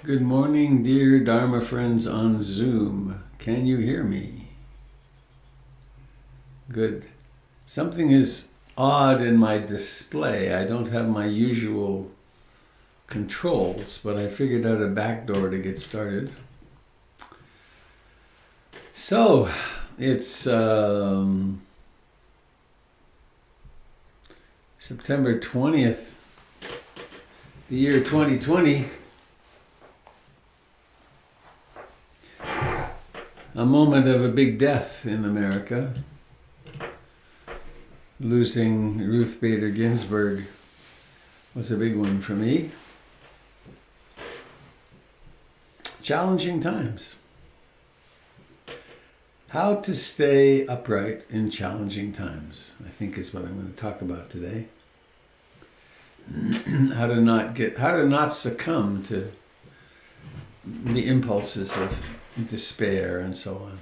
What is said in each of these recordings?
Good morning, dear Dharma friends on Zoom. Can you hear me? Good. Something is odd in my display. I don't have my usual controls, but I figured out a backdoor to get started. So, it's September 20th, the year 2020. A moment of a big death in America. Losing Ruth Bader Ginsburg was a big one for me. Challenging times. How to stay upright in challenging times, I think is what I'm going to talk about today. How to not succumb to the impulses of despair and so on.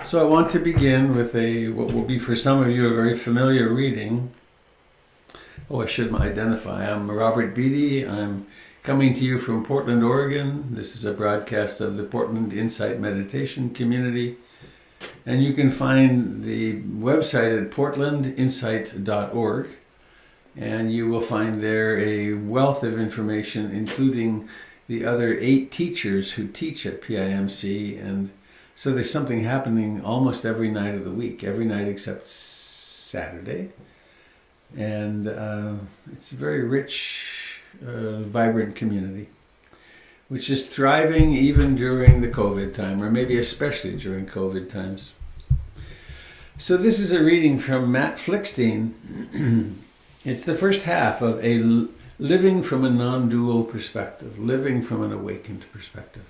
So I want to begin with what will be for some of you a very familiar reading. I should identify. I'm Robert Beatty. I'm coming to you from Portland, Oregon. This is a broadcast of the Portland Insight Meditation Community. And you can find the website at portlandinsight.org. And you will find there a wealth of information, including the other 8 teachers who teach at PIMC. And so there's something happening almost every night of the week, every night except Saturday. And it's a very rich, vibrant community, which is thriving even during the COVID time, or maybe especially during COVID times. So this is a reading from Matt Flickstein. It's the first half of a living from a non-dual perspective, living from an awakened perspective.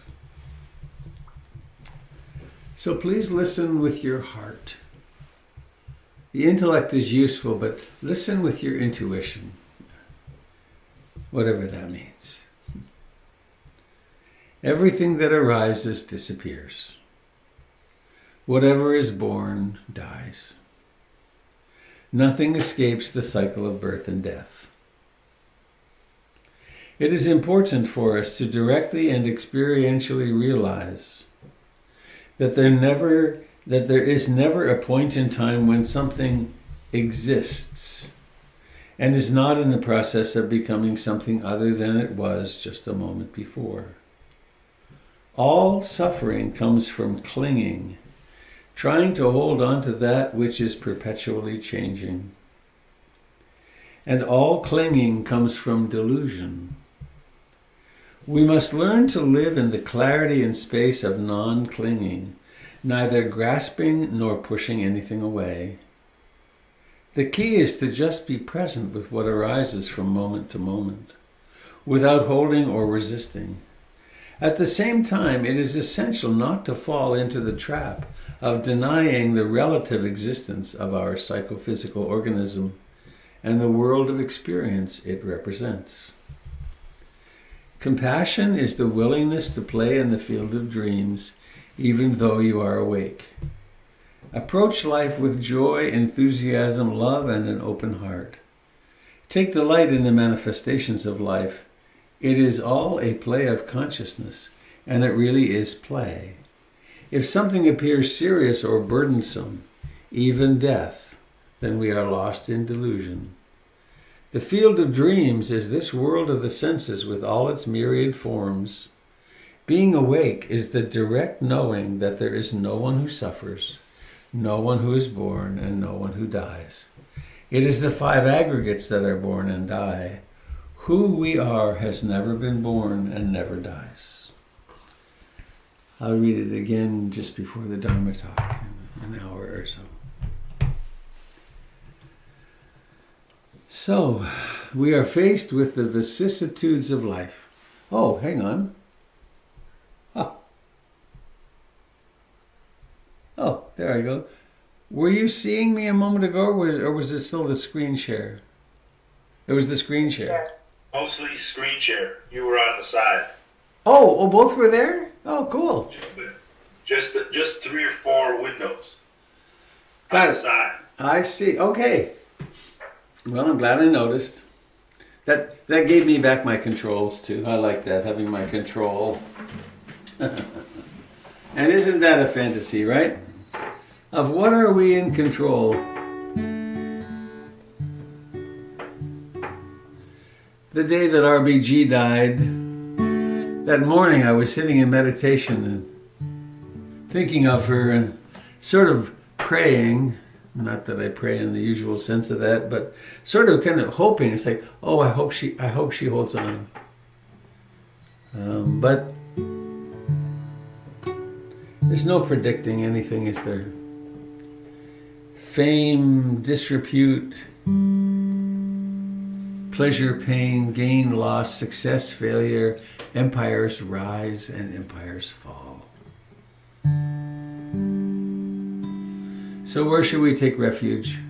So please listen with your heart. The intellect is useful, but listen with your intuition, whatever that means. Everything that arises disappears. Whatever is born dies. Nothing escapes the cycle of birth and death. It is important for us to directly and experientially realize that there is never a point in time when something exists and is not in the process of becoming something other than it was just a moment before. All suffering comes from clinging, trying to hold on to that which is perpetually changing. And all clinging comes from delusion. We must learn to live in the clarity and space of non-clinging, neither grasping nor pushing anything away. The key is to just be present with what arises from moment to moment, without holding or resisting. At the same time, it is essential not to fall into the trap of denying the relative existence of our psychophysical organism and the world of experience it represents. Compassion is the willingness to play in the field of dreams, even though you are awake. Approach life with joy, enthusiasm, love, and an open heart. Take delight in the manifestations of life. It is all a play of consciousness, and it really is play. If something appears serious or burdensome, even death, then we are lost in delusion. The field of dreams is this world of the senses with all its myriad forms. Being awake is the direct knowing that there is no one who suffers, no one who is born, and no one who dies. It is the five aggregates that are born and die. Who we are has never been born and never dies. I'll read it again just before the Dharma talk, in an hour or so. So, we are faced with the vicissitudes of life. Oh, hang on. Oh, there I go. Were you seeing me a moment ago, or was it still the screen share? It was the screen share. Mostly screen share. You were on the side. Oh, both were there? Oh, cool. Just 3 or 4 windows. Got on it. The side. I see. Okay. Well, I'm glad I noticed. That gave me back my controls too. I like that, having my control. And isn't that a fantasy, right? Of what are we in control? The day that RBG died, that morning I was sitting in meditation and thinking of her and sort of praying. Not that I pray in the usual sense of that, but sort of kind of hoping. It's like, oh, I hope she holds on. But there's no predicting anything, is there? Fame, disrepute, pleasure, pain, gain, loss, success, failure, empires rise and empires fall. So where should we take refuge?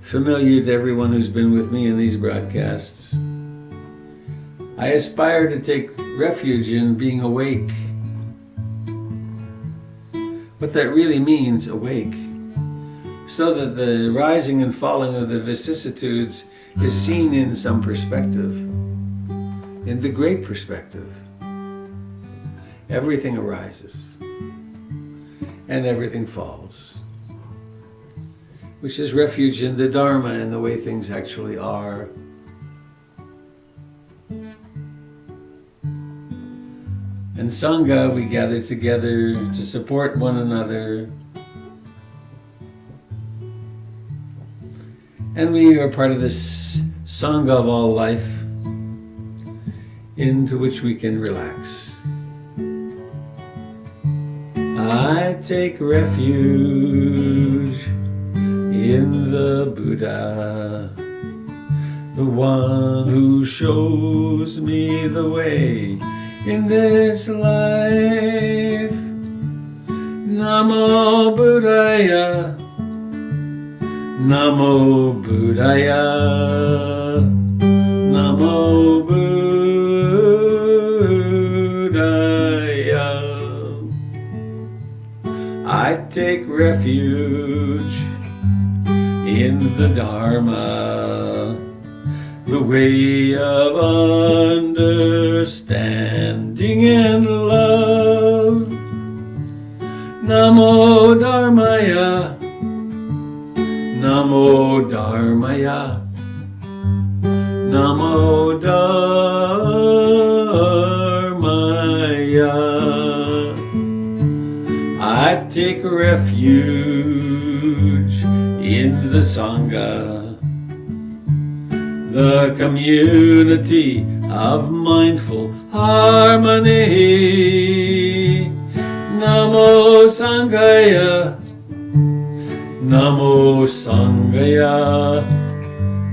Familiar to everyone who's been with me in these broadcasts, I aspire to take refuge in being awake. What that really means, awake, so that the rising and falling of the vicissitudes is seen in some perspective, in the great perspective. Everything arises and everything falls, which is refuge in the Dharma and the way things actually are. And Sangha, we gather together to support one another. And we are part of this Sangha of all life into which we can relax. I take refuge in the Buddha, the one who shows me the way in this life. Namo Buddhaya, Namo Buddhaya, Namo Buddhaya. I take refuge in the Dharma, the way of understanding and love. Namo Dharmaya, Namo Dharmaya, Namo Dharmaya. I take refuge in the Sangha, the community of mindful harmony. Namo Sanghaya, Namo Sanghaya,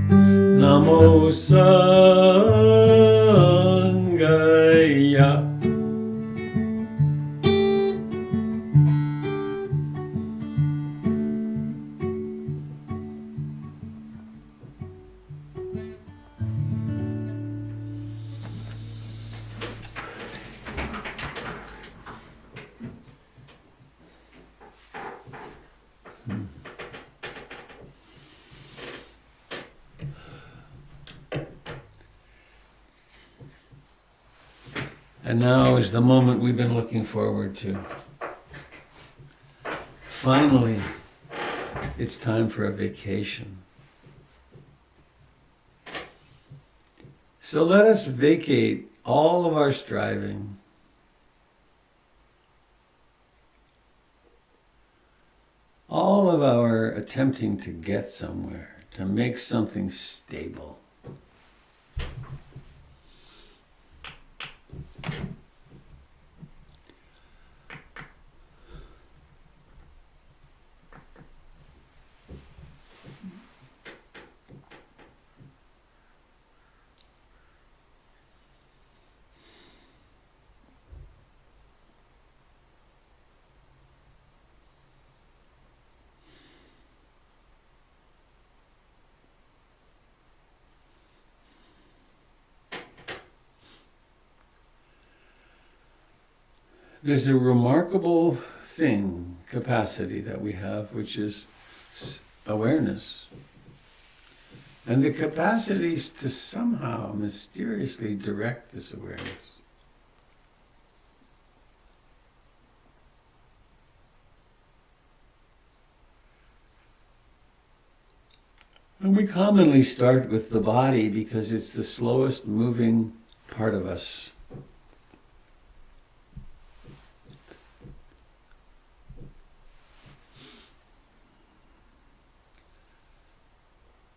Namo Sanghaya. And now is the moment we've been looking forward to. Finally, it's time for a vacation. So let us vacate all of our striving, of our attempting to get somewhere, to make something stable, there's a remarkable capacity that we have, which is awareness. And the capacity is to somehow mysteriously direct this awareness. And we commonly start with the body because it's the slowest moving part of us.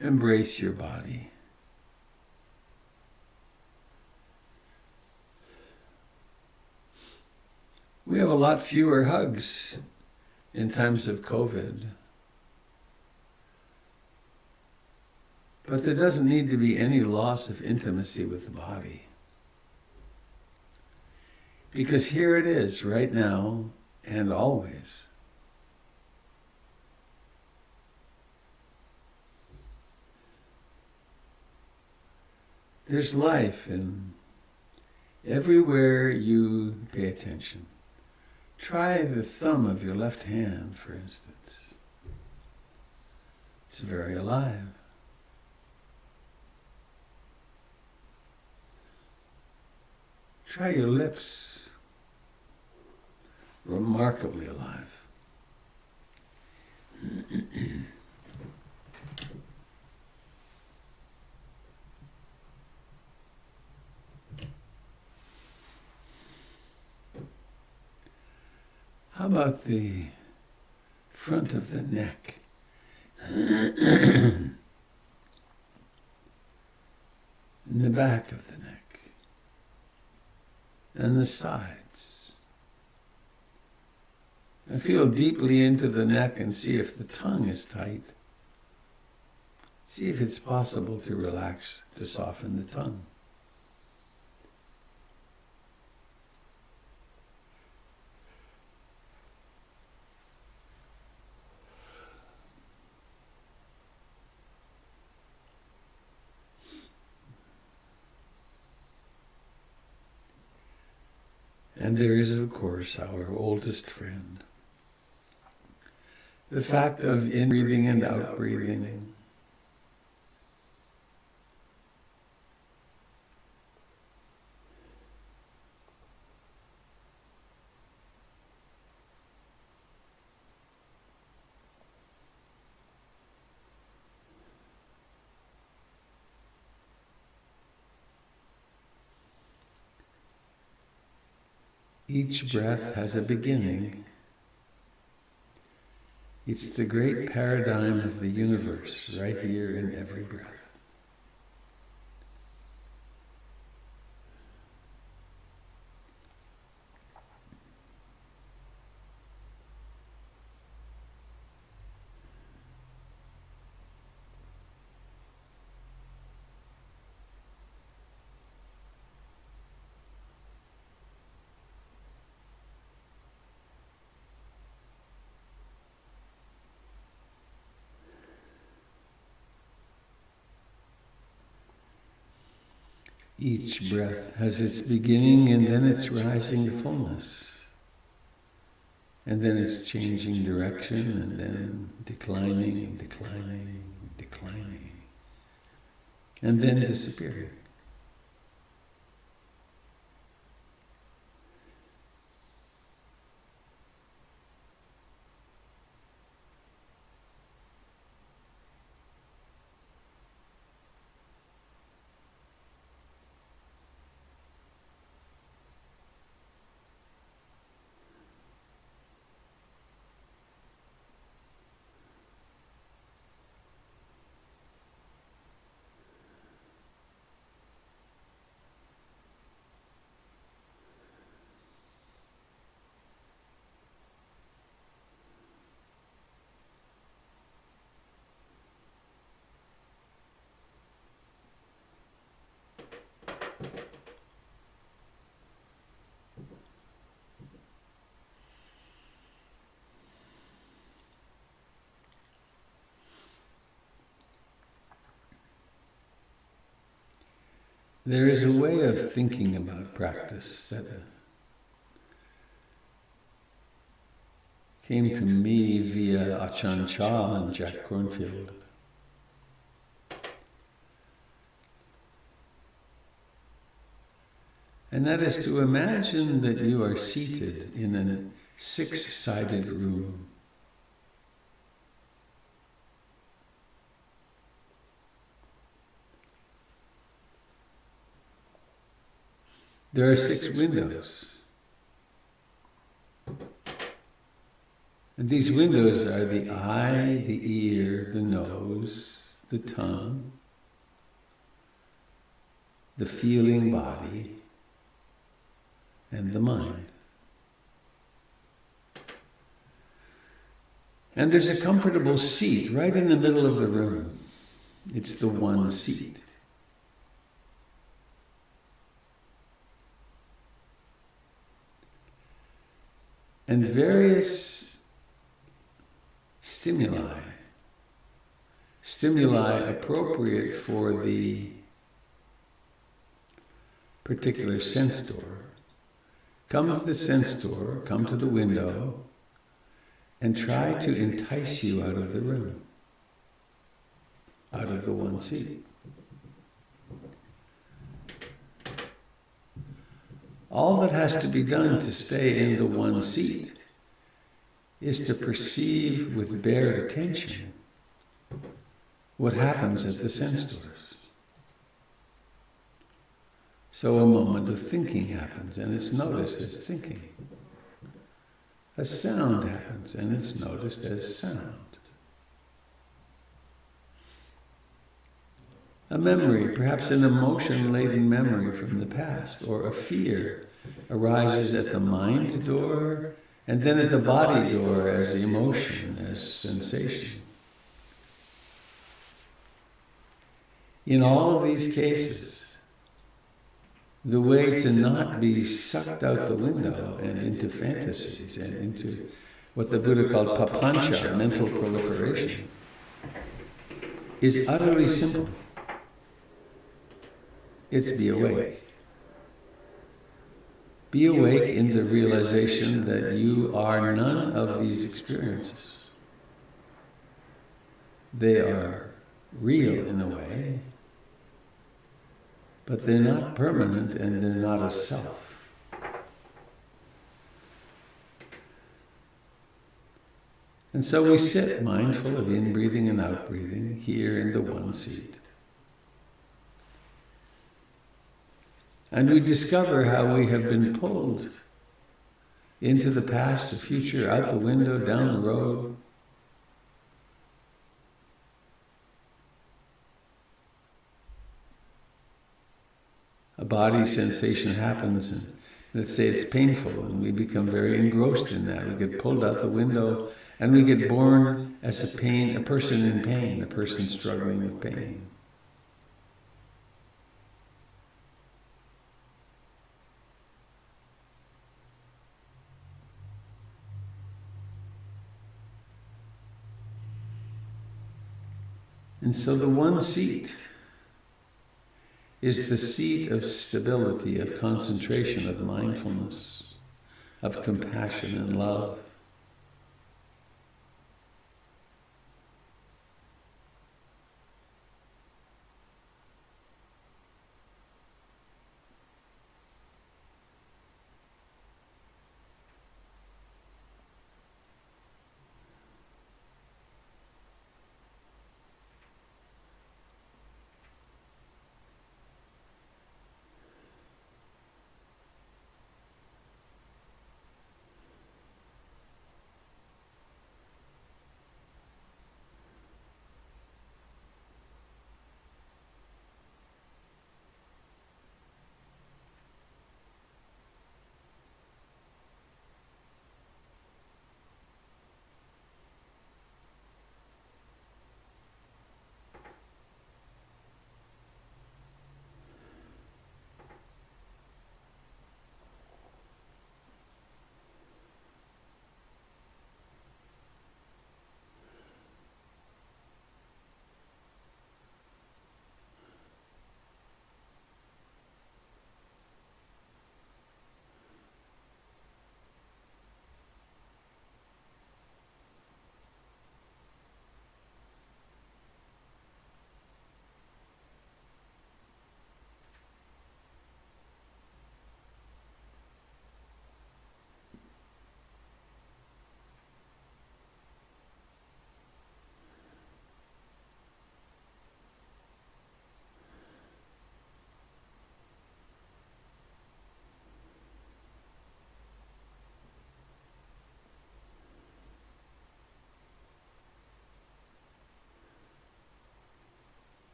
Embrace your body. We have a lot fewer hugs in times of COVID. But there doesn't need to be any loss of intimacy with the body. Because here it is, right now and always. There's life in everywhere you pay attention. Try the thumb of your left hand, for instance. It's very alive. Try your lips. Remarkably alive. How about the front of the neck? And the back of the neck? And the sides? And feel deeply into the neck and see if the tongue is tight. See if it's possible to relax, to soften the tongue. And there is, of course, our oldest friend. The fact of in-breathing and out-breathing. Each breath has a beginning. It's the great paradigm of the universe right here in every breath. Each breath has its beginning and then it's rising to fullness. And then it's changing direction and then declining and declining and declining. And then disappearing. There is a way of thinking about practice that came to me via Achan Cha and Jack Cornfield. And that is to imagine that you are seated in a six-sided room. There are 6 windows. And these windows are the eye, the ear, the nose, the tongue, the feeling body, and the mind. And there's a comfortable seat right in the middle of the room. It's the one seat. And various stimuli appropriate for the particular sense door, come to the sense door, come to the window, and try to entice you out of the room, out of the one seat. All that has to be done to stay in the one seat is to perceive with bare attention what happens at the sense doors. So a moment of thinking happens, and it's noticed as thinking. A sound happens, and it's noticed as sound. A memory, perhaps an emotion-laden memory from the past, or a fear, arises at the mind door, and then at the body door as emotion, as sensation. In all of these cases, the way to not be sucked out the window and into fantasies and into what the Buddha called papancha, mental proliferation, is utterly simple. It's be awake. Be awake in the realization that you are none of these experiences. They are real in a way, but they're not permanent and they're not a self. And so we sit mindful of in-breathing and out-breathing here in the one seat. And we discover how we have been pulled into the past or future, out the window, down the road. A body sensation happens, and let's say it's painful, and we become very engrossed in that. We get pulled out the window, and we get born as a person in pain, a person struggling with pain. And so the one seat is the seat of stability, of concentration, of mindfulness, of compassion and love.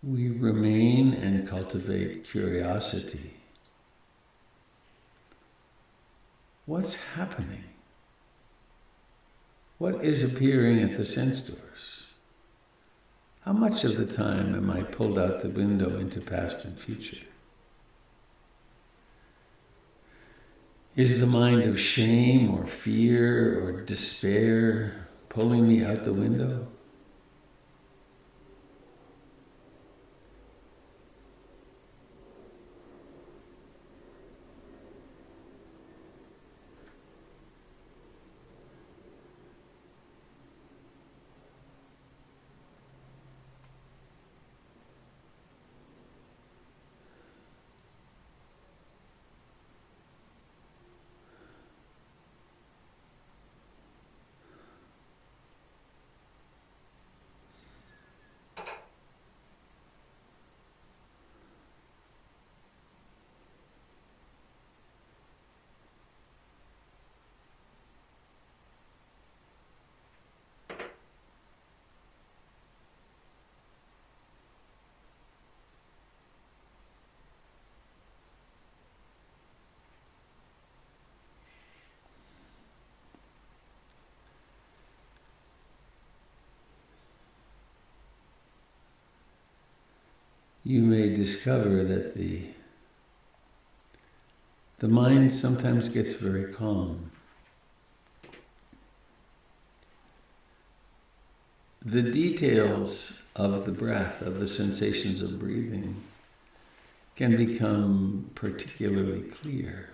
we remain and cultivate curiosity. What's happening? What is appearing at the sense doors? How much of the time am I pulled out the window into past and future? Is the mind of shame or fear or despair pulling me out the window? You may discover that the mind sometimes gets very calm. The details of the breath, of the sensations of breathing, can become particularly clear.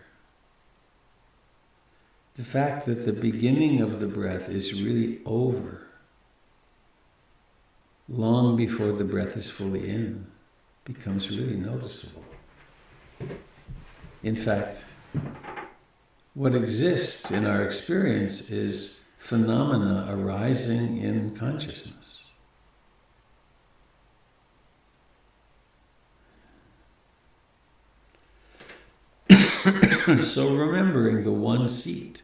The fact that the beginning of the breath is really over long before the breath is fully in becomes really noticeable. In fact, what exists in our experience is phenomena arising in consciousness. So remembering the one seat,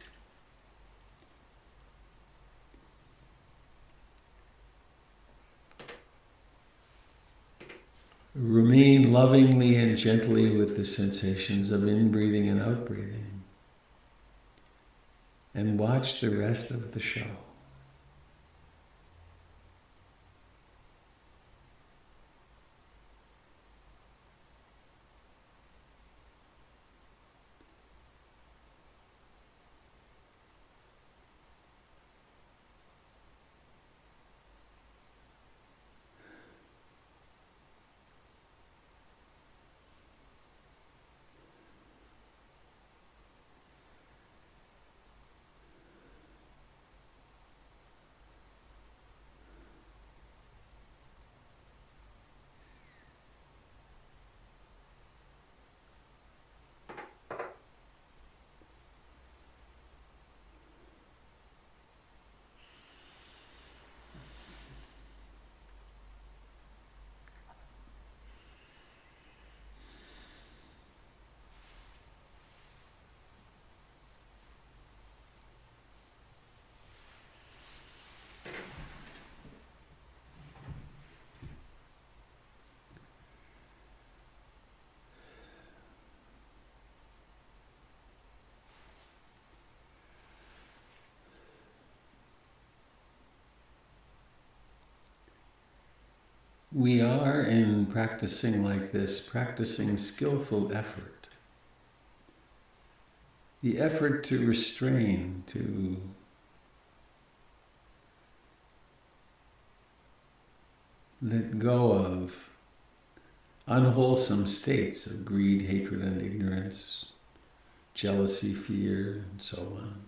remain lovingly and gently with the sensations of in-breathing and out-breathing, and watch the rest of the show. We are, in practicing like this, practicing skillful effort. The effort to restrain, to let go of unwholesome states of greed, hatred, and ignorance, jealousy, fear, and so on.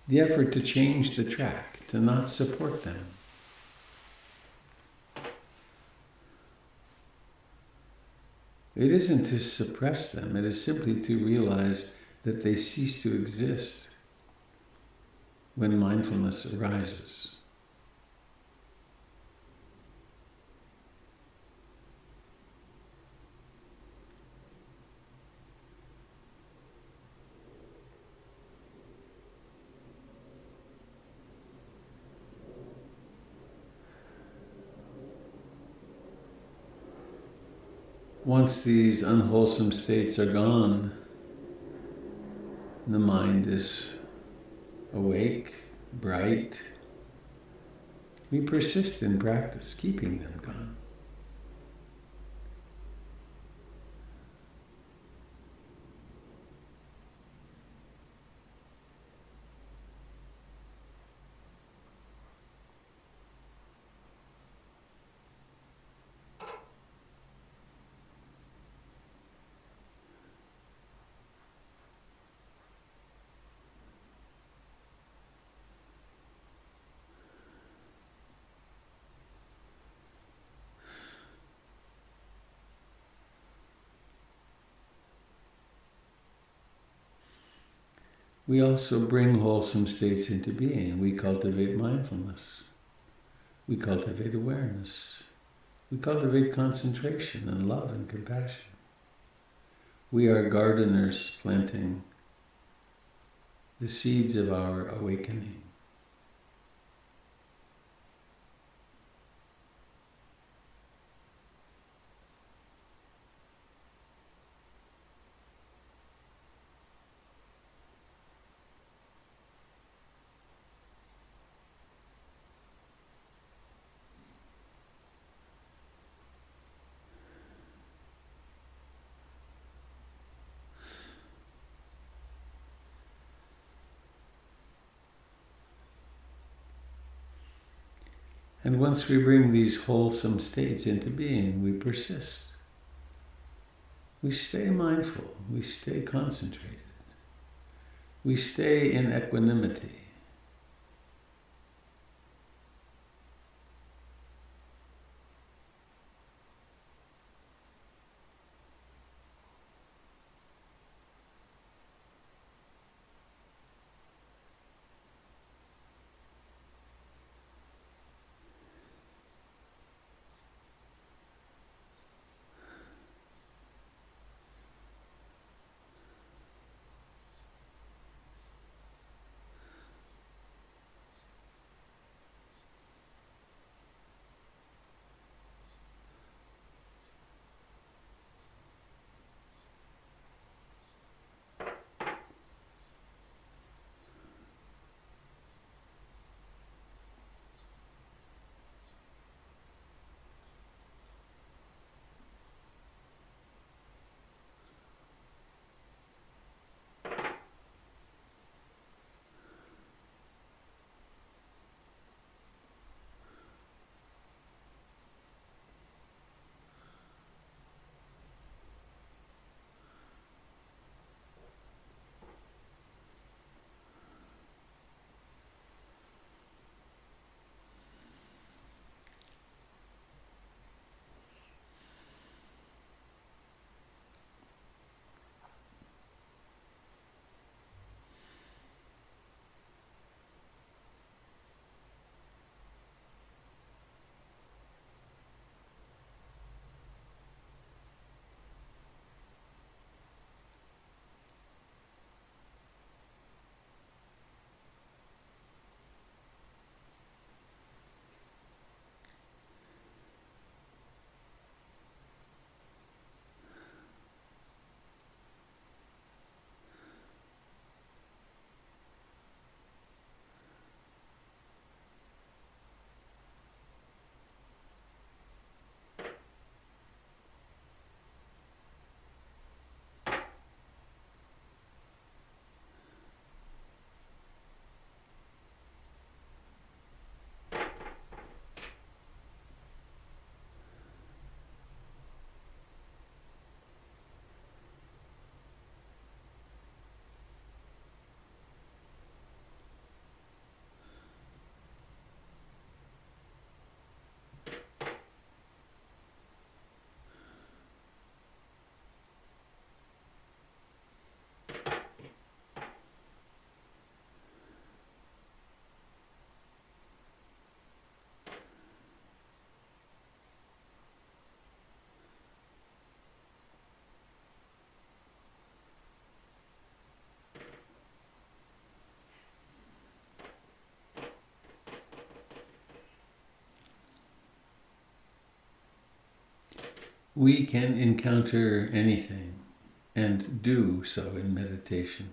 The effort to change the track, to not support them. It isn't to suppress them, it is simply to realize that they cease to exist when mindfulness arises. Once these unwholesome states are gone, the mind is awake, bright. We persist in practice, keeping them gone. We also bring wholesome states into being. We cultivate mindfulness. We cultivate awareness. We cultivate concentration and love and compassion. We are gardeners planting the seeds of our awakening. And once we bring these wholesome states into being, we persist. We stay mindful. We stay concentrated. We stay in equanimity. we can encounter anything and do so in meditation.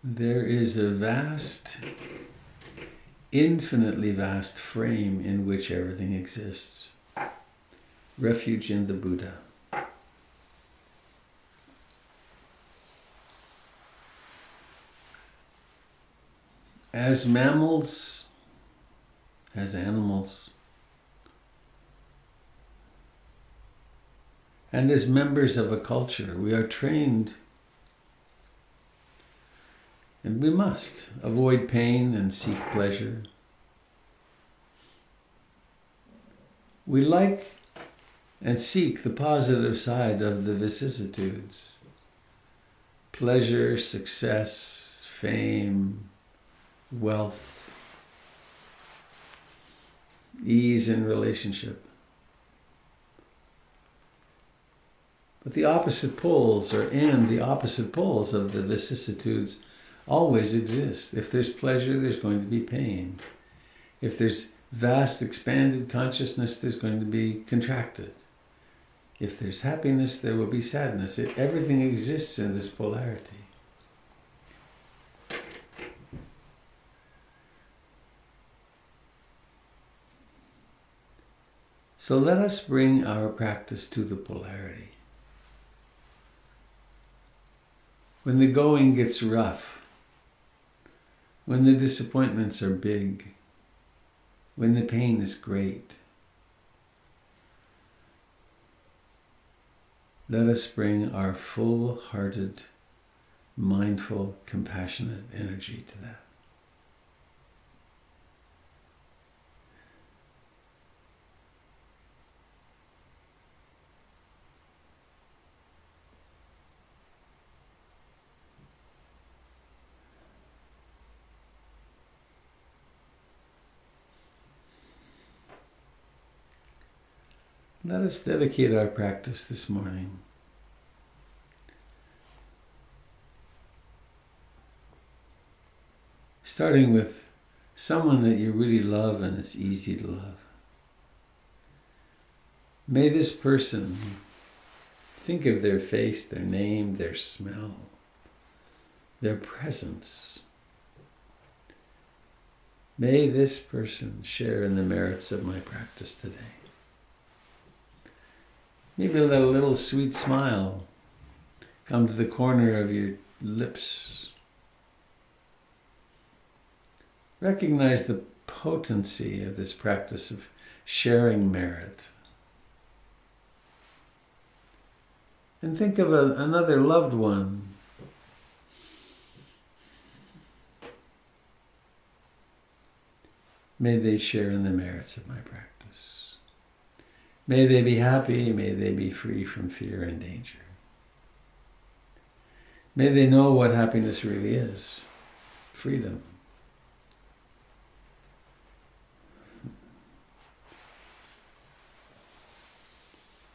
There is a vast, infinitely vast frame in which everything exists. Refuge in the Buddha. As mammals, as animals, and as members of a culture, we are trained, and we must avoid pain and seek pleasure. We like and seek the positive side of the vicissitudes. Pleasure, success, fame, wealth, ease in relationship. But the opposite poles the opposite poles of the vicissitudes always exist. If there's pleasure, there's going to be pain. If there's vast expanded consciousness, there's going to be contracted. If there's happiness, there will be sadness. Everything exists in this polarity. So let us bring our practice to the polarity. When the going gets rough, when the disappointments are big, when the pain is great, let us bring our full-hearted, mindful, compassionate energy to that. Let us dedicate our practice this morning starting with someone that you really love and it's easy to love. May this person think of their face, their name, their smell, their presence. May this person share in the merits of my practice today. Maybe let a little sweet smile come to the corner of your lips. Recognize the potency of this practice of sharing merit. And think of another loved one. May they share in the merits of my practice. May they be happy. May they be free from fear and danger. May they know what happiness really is. Freedom.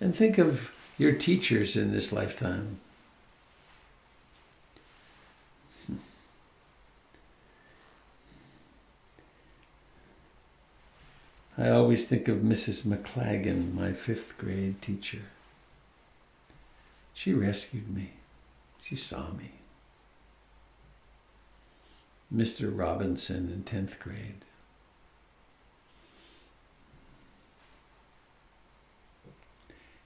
And think of your teachers in this lifetime. I always think of Mrs. McLagan, my 5th grade teacher. She rescued me. She saw me. Mr. Robinson in 10th grade.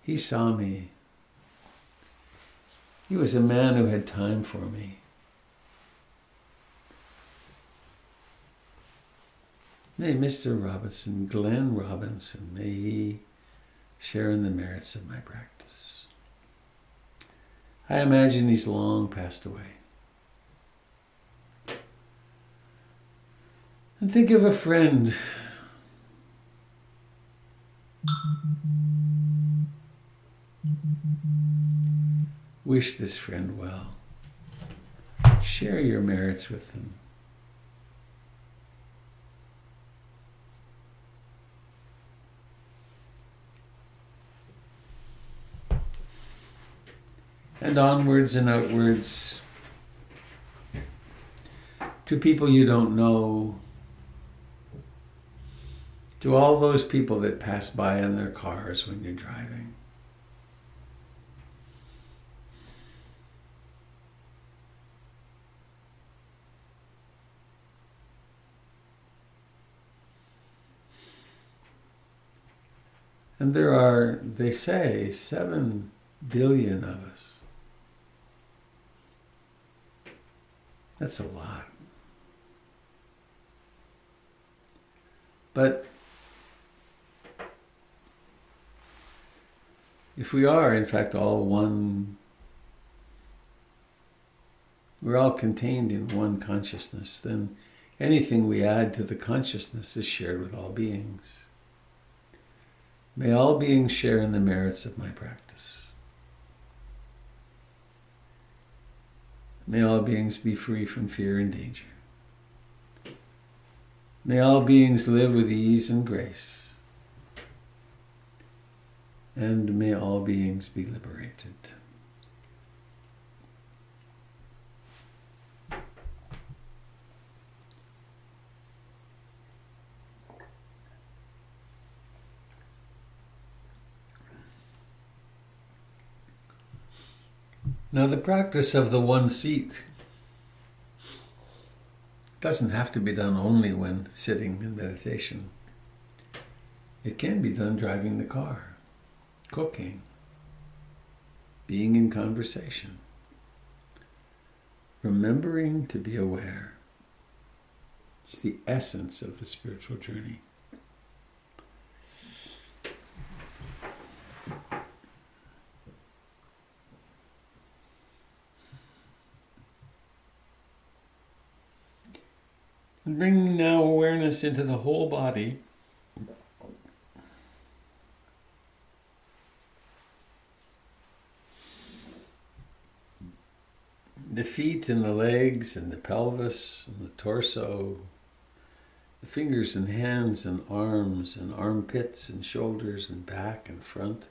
He saw me. He was a man who had time for me. May Mr. Robinson, Glenn Robinson, may he share in the merits of my practice. I imagine he's long passed away. And think of a friend. Wish this friend well. Share your merits with them. And onwards and outwards to people you don't know, to all those people that pass by in their cars when you're driving. And there are, they say, 7 billion of us. That's a lot. But if we are, in fact, all one, we're all contained in one consciousness, then anything we add to the consciousness is shared with all beings. May all beings share in the merits of my practice. May all beings be free from fear and danger. May all beings live with ease and grace. And may all beings be liberated. Now, the practice of the one seat doesn't have to be done only when sitting in meditation. It can be done driving the car, cooking, being in conversation, remembering to be aware. It's the essence of the spiritual journey. And bring now awareness into the whole body. The feet and the legs and the pelvis and the torso, the fingers and hands and arms and armpits and shoulders and back and front.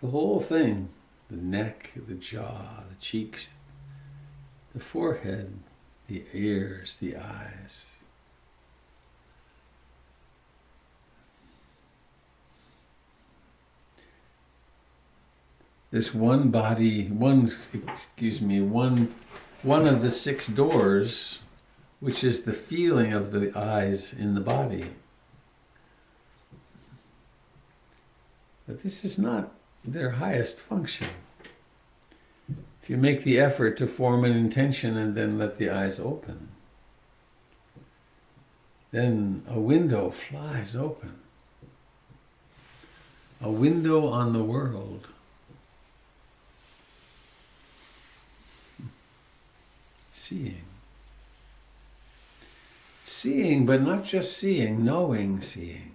The whole thing, the neck, the jaw, the cheeks, the forehead, the ears, the eyes. There's one body, one of the 6 doors, which is the feeling of the eyes in the body. But this is not their highest function. If you make the effort to form an intention and then let the eyes open, then a window flies open. A window on the world. Seeing. Seeing, but not just seeing, knowing seeing.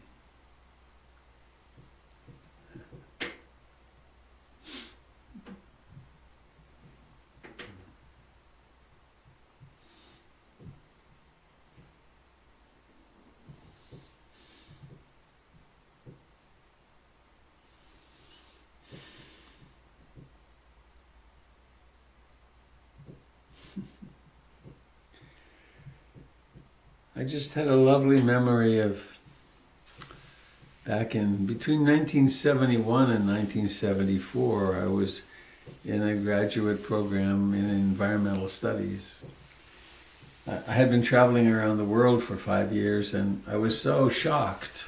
I just had a lovely memory of back in between 1971 and 1974, I was in a graduate program in environmental studies. I had been traveling around the world for 5 years, and I was so shocked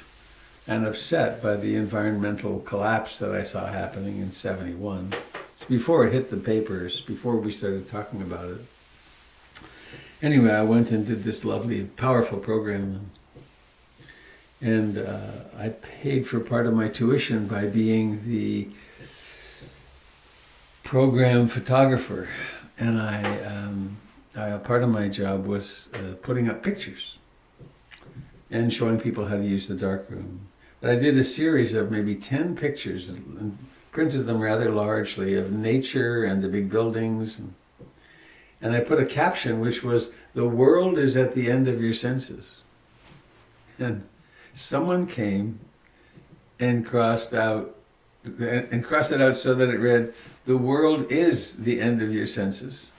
and upset by the environmental collapse that I saw happening in 71. It's before it hit the papers, before we started talking about it. Anyway, I went and did this lovely, powerful program, and I paid for part of my tuition by being the program photographer, and part of my job was putting up pictures and showing people how to use the darkroom. But I did a series of maybe 10 pictures and printed them rather largely of nature and the big buildings. And I put a caption which was, "The world is at the end of your senses." And someone came and crossed it out so that it read, "The world is the end of your senses."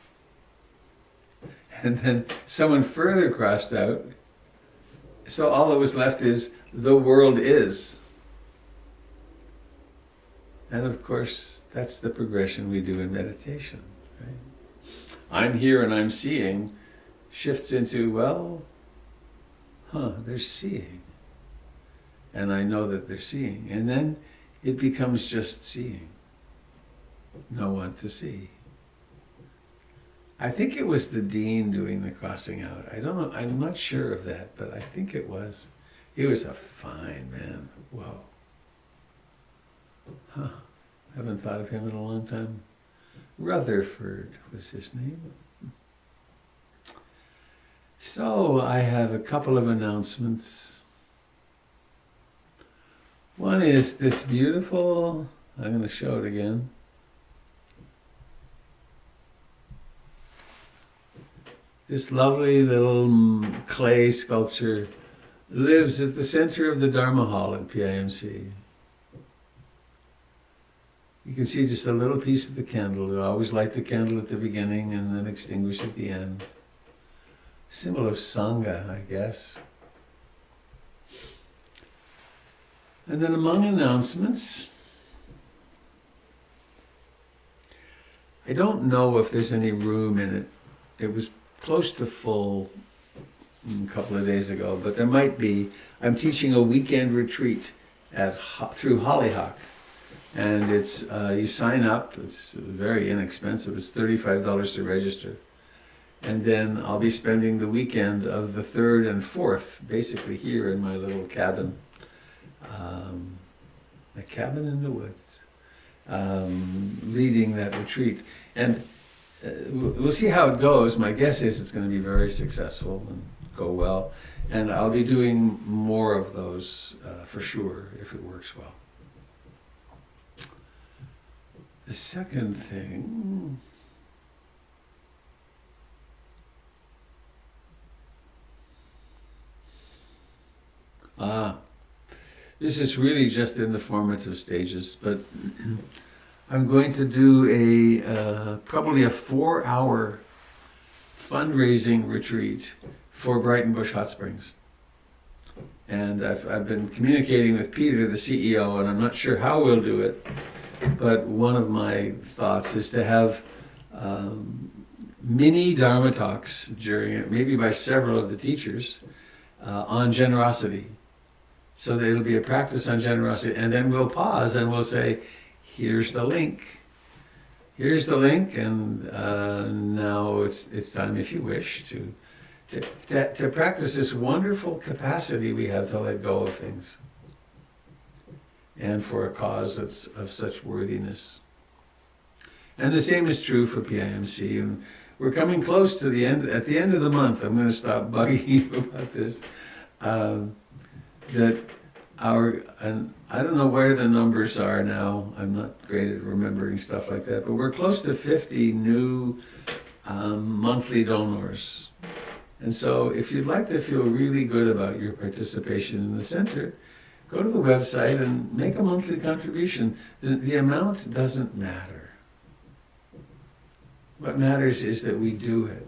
And then someone further crossed out, so all that was left is, "The world is." And of course, that's the progression we do in meditation, right? I'm here and I'm seeing shifts into, well, they're seeing. And I know that they're seeing. And then it becomes just seeing. No one to see. I think it was the dean doing the crossing out. I don't know, I'm not sure of that, but I think it was. He was a fine man. Whoa. Haven't thought of him in a long time. Rutherford was his name. So I have a couple of announcements. One is this beautiful, I'm going to show it again. This lovely little clay sculpture lives at the center of the Dharma Hall at PIMC. You can see just a little piece of the candle. We always light the candle at the beginning and then extinguish at the end. Symbol of Sangha, I guess. And then among announcements, I don't know if there's any room in it. It was close to full a couple of days ago, but there might be. I'm teaching a weekend retreat through Hollyhock. And it's you sign up, it's very inexpensive, it's $35 to register. And then I'll be spending the weekend of the 3rd and 4th, basically here in my little cabin. A cabin in the woods, leading that retreat. And we'll see how it goes. My guess is it's going to be very successful and go well. And I'll be doing more of those for sure, if it works well. The second thing, this is really just in the formative stages, but I'm going to do probably a 4-hour fundraising retreat for Brighton Bush Hot Springs. And I've been communicating with Peter, the CEO, and I'm not sure how we'll do it. But one of my thoughts is to have mini Dharma talks during it, maybe by several of the teachers, on generosity. So that it'll be a practice on generosity, and then we'll pause and we'll say, here's the link. Here's the link, and now it's time, if you wish, to practice this wonderful capacity we have to let go of things. and for a cause that's of such worthiness. And the same is true for PIMC. And we're coming close to the end. At the end of the month, I'm going to stop bugging you about this. That and I don't know where the numbers are now. I'm not great at remembering stuff like that. But we're close to 50 new monthly donors. And so if you'd like to feel really good about your participation in the center, go to the website and make a monthly contribution. The amount doesn't matter. What matters is that we do it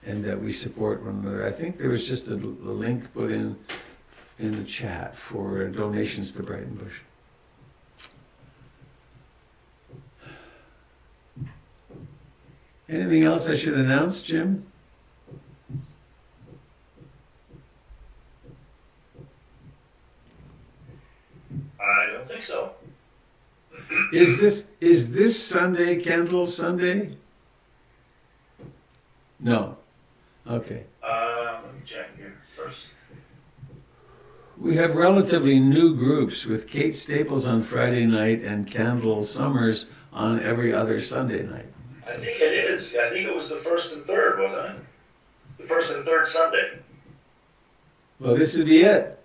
and that we support one another. I think there was just a link put in the chat for donations to Brighton Bush. Anything else I should announce, Jim? I don't think so. Is this Sunday Candle Sunday? No. Okay. Let me check here first. We have relatively new groups with Kate Staples on Friday night and Candle Summers on every other Sunday night. I think it is. I think it was the first and third, wasn't it? The first and third Sunday. Well, this would be it.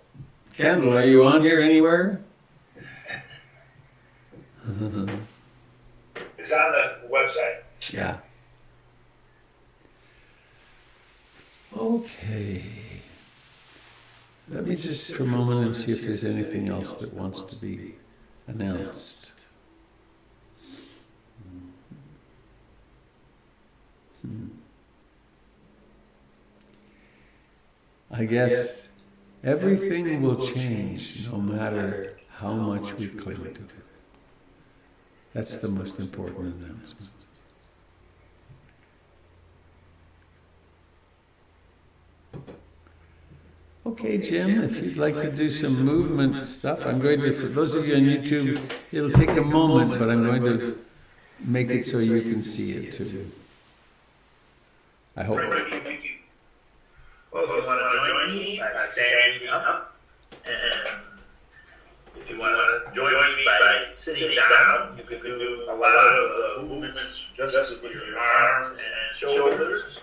Candle, are you on here anywhere? It's on the website. Yeah. Okay. Let me just for a moment and see if there's anything else that wants to be announced. I guess everything will change no matter how much we cling to it. That's the most important announcement. Okay, Jim, if you'd like to do some movement stuff, I'm going to, for those of you on YouTube, it'll take a moment, but I'm going to make it so you can see it too. I hope. Thank you. Well, if you want to join me by standing up, and if you want to join me by sitting down, you can do a lot of the movements just with your arms and shoulders.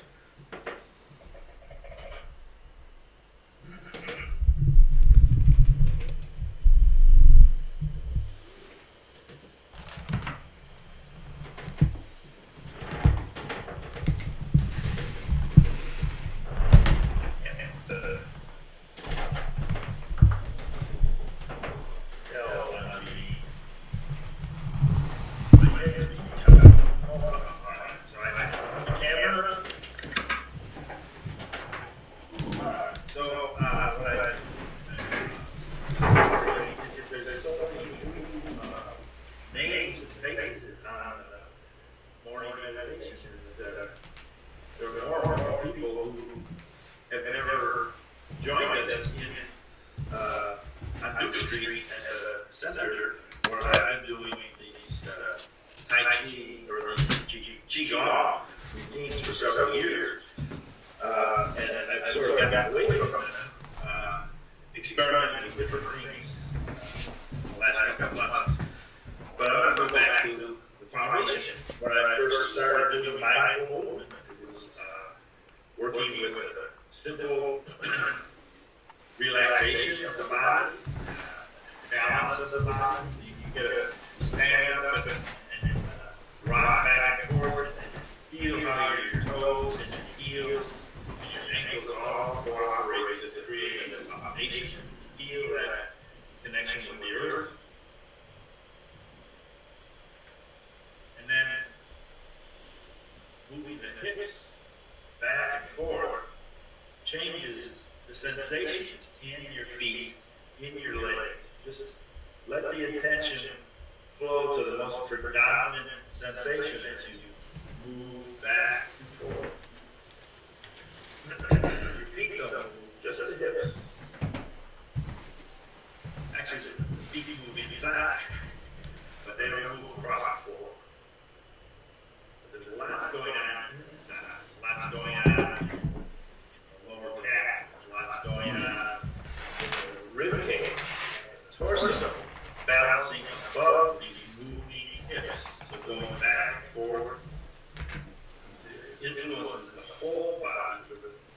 It influences the whole body.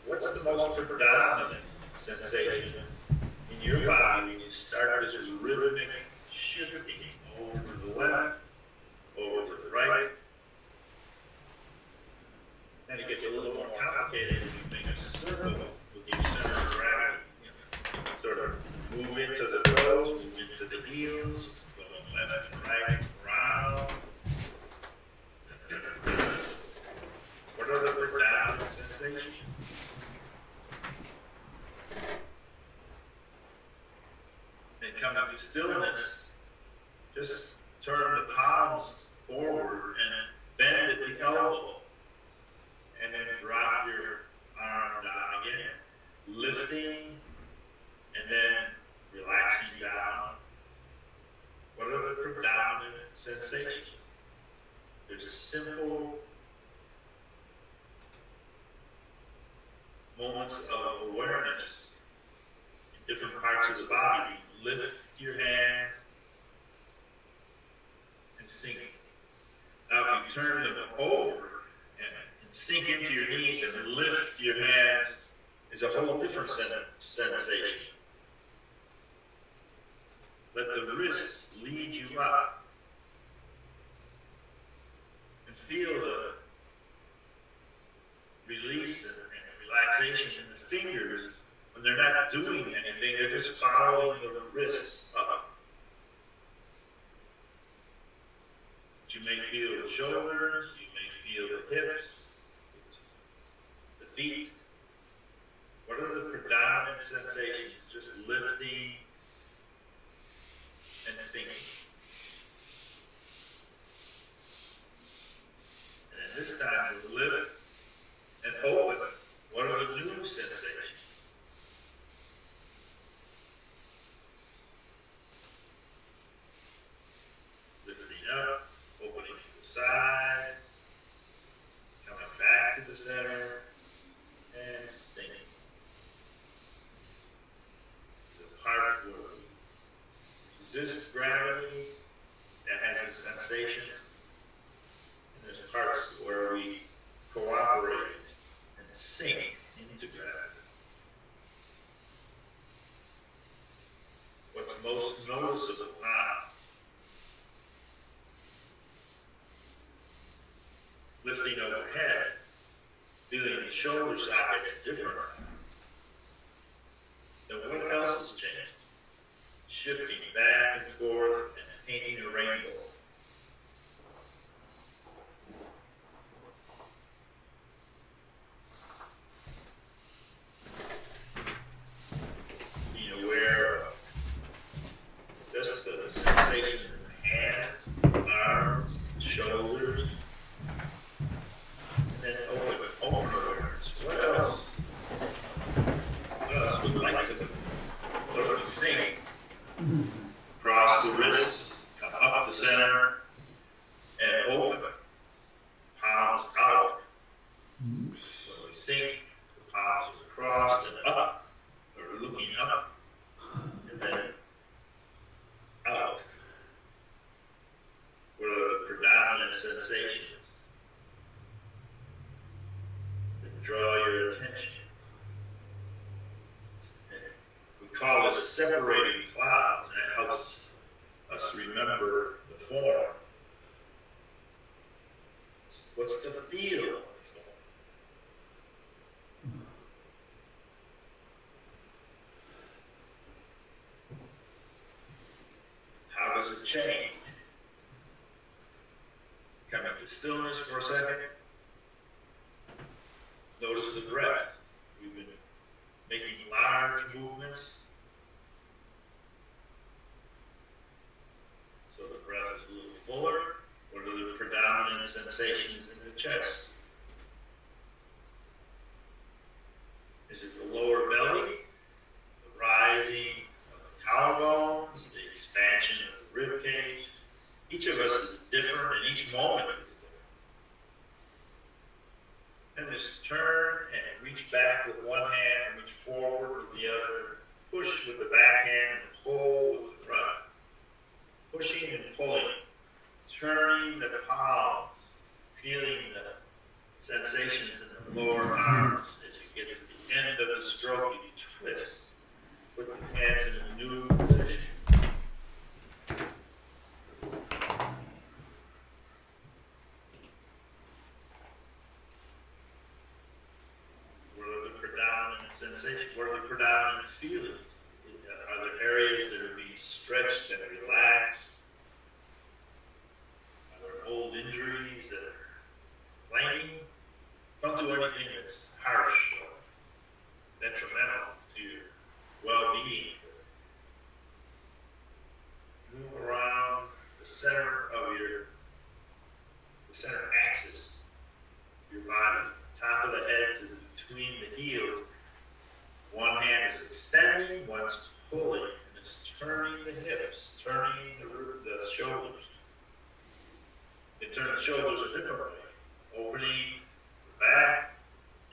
What's the most predominant sensation in your body when you start this rhythmic shifting over to the left, over to the right? Then it gets a little more complicated if you make a circle with your center of gravity. Sort of move into the toes, move into the heels, going left and right, round. What are the predominant sensations? And coming to stillness, just turn the palms forward and bend at the elbow. And then drop your arm down again, lifting and then relaxing down. What are the predominant sensations? There's simple moments of awareness in different parts of the body. Lift your hands and sink. Now, if you turn them over and sink into your knees and lift your hands, is a whole different sensation. Let the wrists lead you up and feel the release and relaxation in the fingers when they're not doing anything, they're just following the wrists up. You may feel the shoulders, you may feel the hips, the feet. What are the predominant sensations? Just lifting and sinking. And then this time we lift and open. What are the new sensations? Lifting up, opening to the side, coming back to the center, and sinking. The part where we resist gravity, that has a sensation. And there's parts where we cooperate and sink into gravity. What's most noticeable now? Lifting overhead, feeling the shoulder sockets different. Then what else has changed? Shifting back and forth and painting a rainbow. Being aware of just the sensations in the hands, arms, shoulders, and then open awareness. What else? What else would like to do? What if we sink? Cross the wrists, come up the center, and open. Palms out. When we sink, the palms are crossed and up, or looking up, and then out. What are the predominant sensations that draw your attention? We call this separating clouds, and it helps us remember the form. What's the feel of the form? How does it change? Coming to stillness for a second. Notice the breath. We've been making large movements. So the breath is a little fuller. What are the predominant sensations in the chest? Is it the lower belly, the rising of the collarbones, the expansion of the rib cage? Each of us is different, and each moment is different. And just turn and reach back with one hand, and reach forward with the other. Push with the back hand and pull with the front. Pushing and pulling. Turning the palms, feeling the sensations in the lower arms. As you get to the end of the stroke, you twist. Put the hands in a new position. What are the predominant sensations? What are the predominant feelings? Are there areas that are being stretched and relaxed? Are there old injuries that are clanging? Don't do anything that's harsh or detrimental to your well-being. Move around the center of the center axis of your body, top of the head to between the heels. One hand is extending, one's pulling, and it's turning the hips, turning the shoulders. You turn the shoulders a different way, opening the back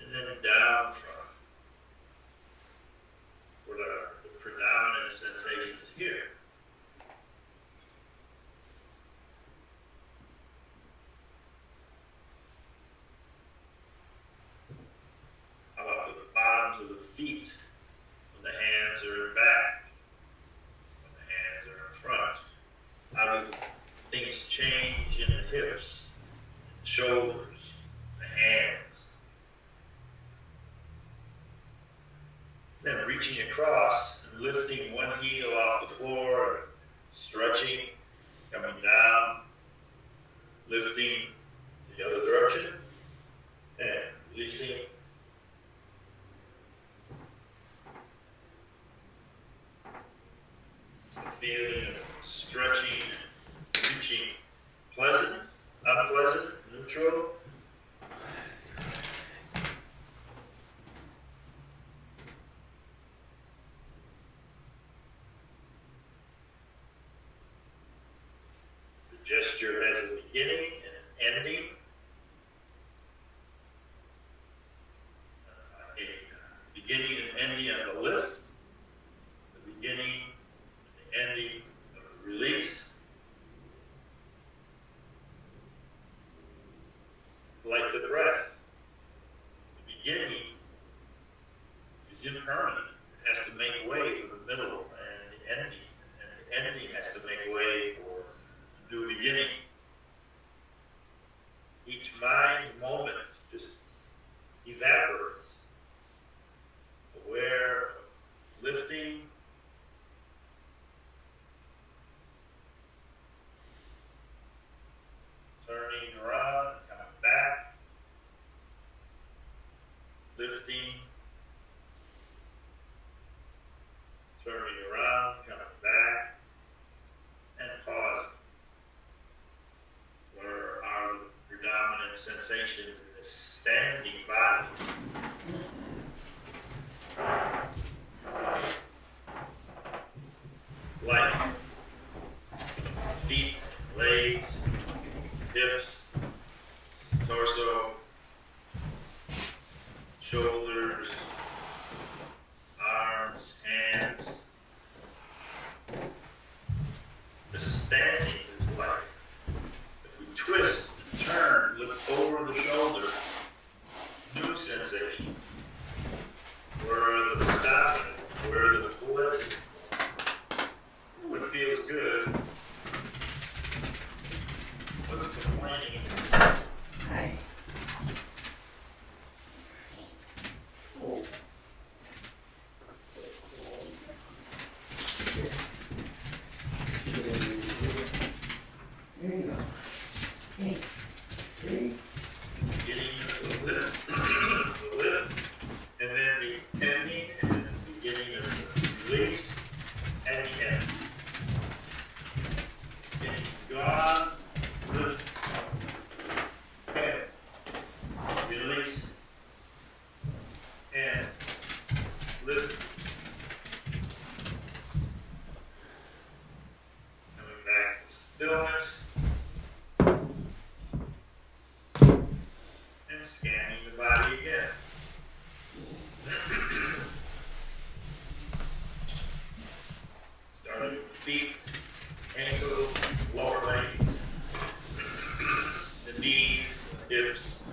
and then down front. What are the predominant sensations here? How about the bottoms of the feet when the hands are in back, when the hands are in front? How do things change in the hips, the shoulders, the hands? Then reaching across and lifting one heel off the floor, stretching, coming down, lifting the other direction, and releasing. It's the feeling of stretching, reaching, pleasant, unpleasant, neutral. The gesture has a beginning and an ending. A beginning and ending of the lift, the beginning and the ending of the release. Like the breath, the beginning is impermanent. It has to make way for the middle and the ending. And the ending has to make way for a new beginning. Each mind moment just evaporates. Aware of lifting, turning around, coming back, lifting, turning around, coming back, and pausing. Where are the predominant sensations in this standing body? Life, feet, legs, hips, torso, shoulders, arms, hands. The standing is life. If we twist and turn, look over the shoulder, new sensation. Where are the predominant? Where are the pleasant? What feels good? What's complaining? Getting the lift, the lift, and then the ending, and then the beginning of the release, and the end. Ending's gone, lift, and release, and lift. Coming back to stillness. And scanning the body again. Starting with the feet, ankles, lower legs, the knees, the hips,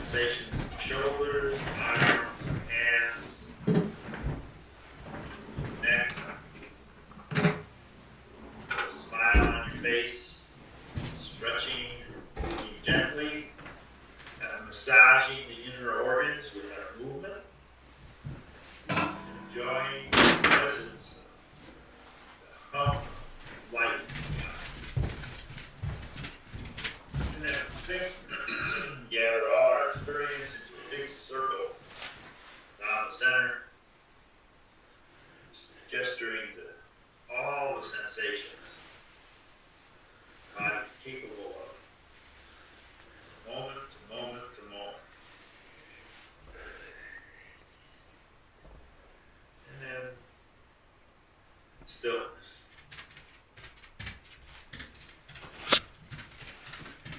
sensations in the shoulders, arms, hands, neck. A smile on your face, stretching gently, massaging the inner organs with our movement, enjoying the presence of the hum of life. And then sink, gather all our experience into a big circle down the center, gesturing to all the sensations the body's capable of, moment to moment to moment. And then stillness.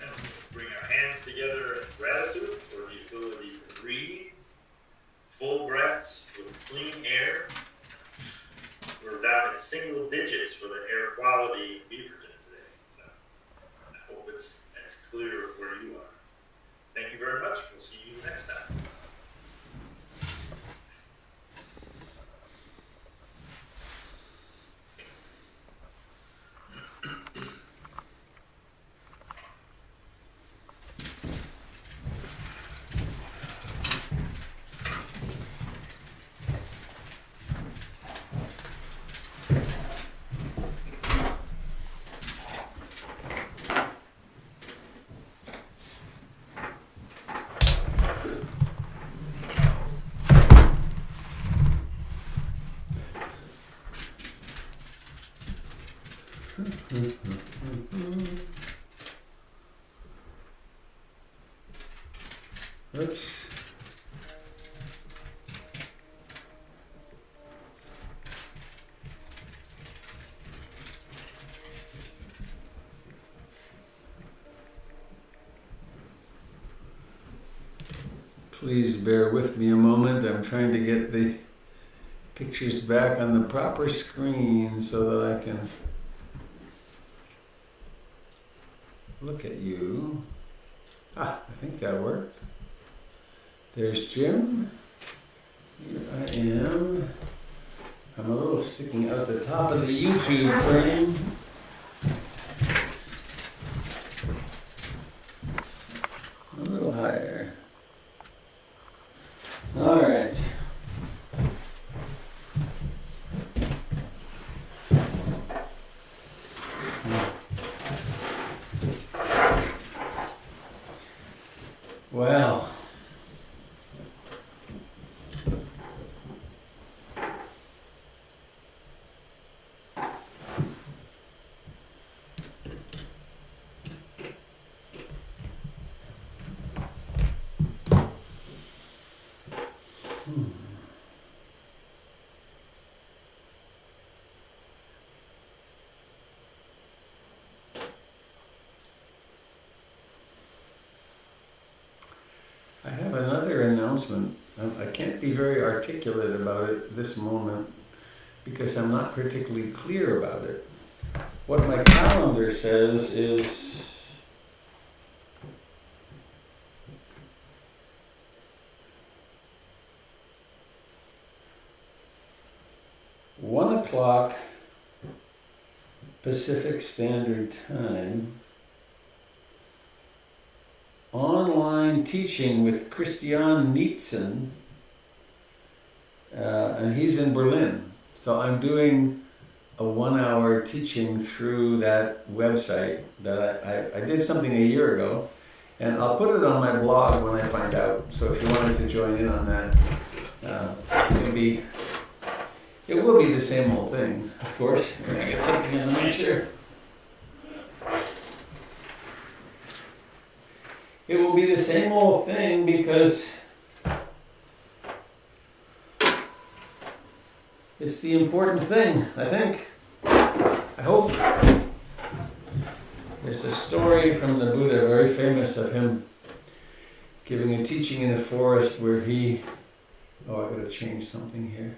And we'll bring our hands together in gratitude for the ability to breathe, full breaths with clean air. We're down in single digits for the air quality in Beaverton today, so I hope it's as clear where you are. Thank you very much. We'll see you next time. Oops. Please bear with me a moment. I'm trying to get the pictures back on the proper screen so that I can look at you. I think that worked. There's Jim. Here I am. I'm a little sticking out the top of the YouTube frame. A little higher. All right. Well, I have another announcement. I can't be very articulate about it this moment because I'm not particularly clear about it. What my calendar says is (1 o'clock) Pacific Standard Time. Online teaching with Christian Nietzen, and he's in Berlin. So I'm doing a 1-hour teaching through that website that I did something a year ago, and I'll put it on my blog when I find out. So if you wanted to join in on that, it will be the same old thing, of course. We're gonna get something in the mixture. It will be the same old thing because it's the important thing, I think. I hope. There's a story from the Buddha, very famous, of him giving a teaching in the forest where he, I've got to change something here,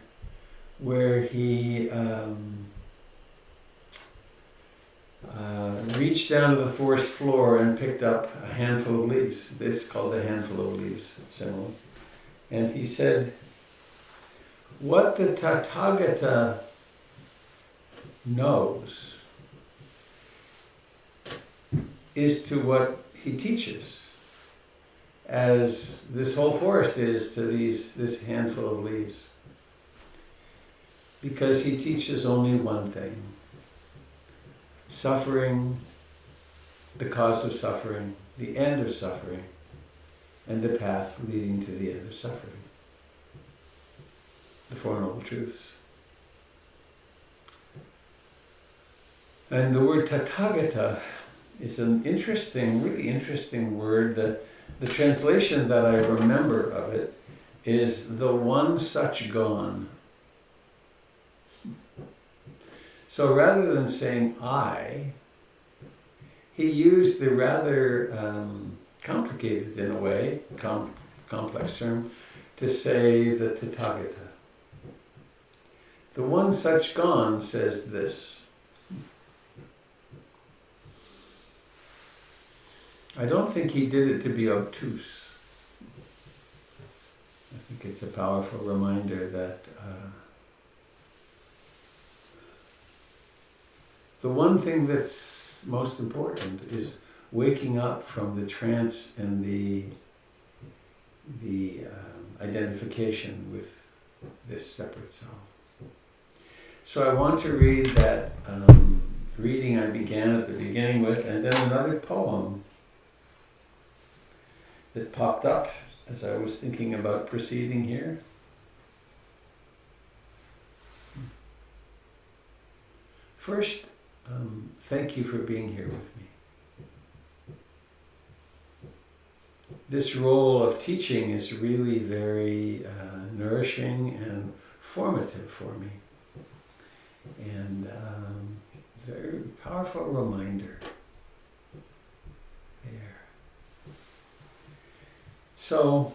where he reached down to the forest floor and picked up a handful of leaves. It's called the handful of leaves. similar. And he said, what the Tathagata knows is to what he teaches, as this whole forest is to this handful of leaves. Because he teaches only one thing: suffering, the cause of suffering, the end of suffering, and the path leading to the end of suffering. The Four Noble Truths. And the word Tathagata is an interesting, really interesting word. The translation that I remember of it is the one such gone. So rather than saying I, he used the rather complicated, in a way, complex term, to say the Tathagata. The one such gone says this. I don't think he did it to be obtuse. I think it's a powerful reminder that the one thing that's most important is waking up from the trance and the identification with this separate self. So I want to read that reading I began at the beginning with, and then another poem that popped up as I was thinking about proceeding here. First, thank you for being here with me. This role of teaching is really very nourishing and formative for me. And very powerful reminder there. So,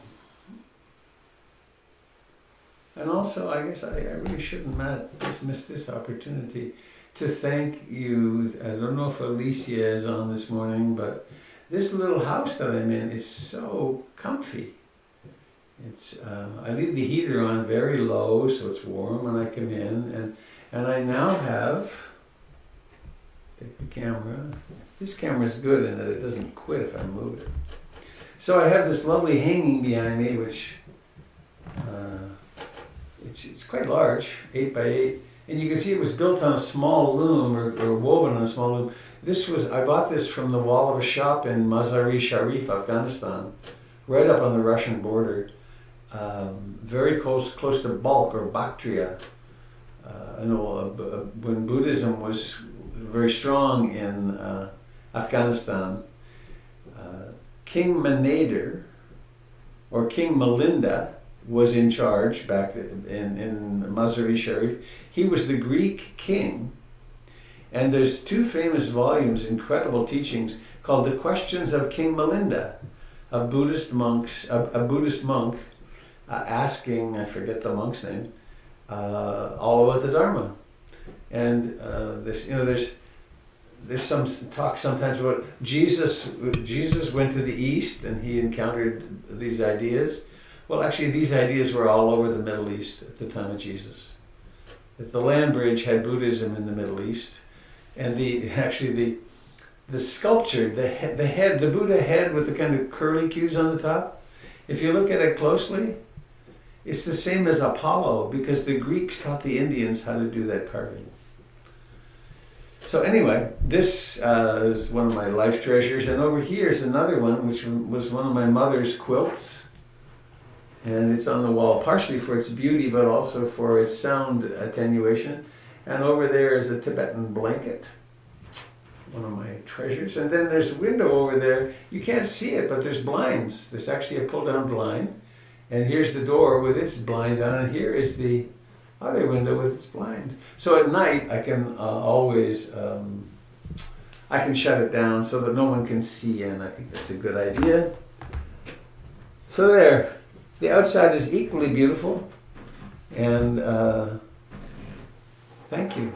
and also I guess I really shouldn't miss this opportunity to thank you. I don't know if Alicia is on this morning, but this little house that I'm in is so comfy. It's I leave the heater on very low so it's warm when I come in, and I now have, take the camera, this camera's good in that it doesn't quit if I move it. So I have this lovely hanging behind me, which it's quite large, 8 by 8, and you can see it was built on a small loom or woven on a small loom. I bought this from the wall of a shop in Mazar-e-Sharif, Afghanistan, right up on the Russian border, very close to Balkh or Bactria. I know when Buddhism was very strong in Afghanistan, King Manader or King Melinda was in charge back in Mazar-e-Sharif. He was the Greek king, and there's 2 famous volumes, incredible teachings, called The Questions of King Melinda, of Buddhist monks, a Buddhist monk asking, I forget the monk's name, all about the Dharma. And there's some talk sometimes about Jesus went to the East and he encountered these ideas. Well, actually, these ideas were all over the Middle East at the time of Jesus. That the land bridge had Buddhism in the Middle East, and the sculpture, the Buddha head with the kind of curly cues on the top. If you look at it closely, it's the same as Apollo, because the Greeks taught the Indians how to do that carving. So anyway, this is one of my life treasures, and over here is another one, which was one of my mother's quilts. And it's on the wall partially for its beauty, but also for its sound attenuation. And over there is a Tibetan blanket, one of my treasures. And then there's a window over there. You can't see it, but there's blinds. There's actually a pull-down blind. And here's the door with its blind on, and here is the other window with its blind. So at night, I can always, I can shut it down so that no one can see in. I think that's a good idea. So there. The outside is equally beautiful, and thank you.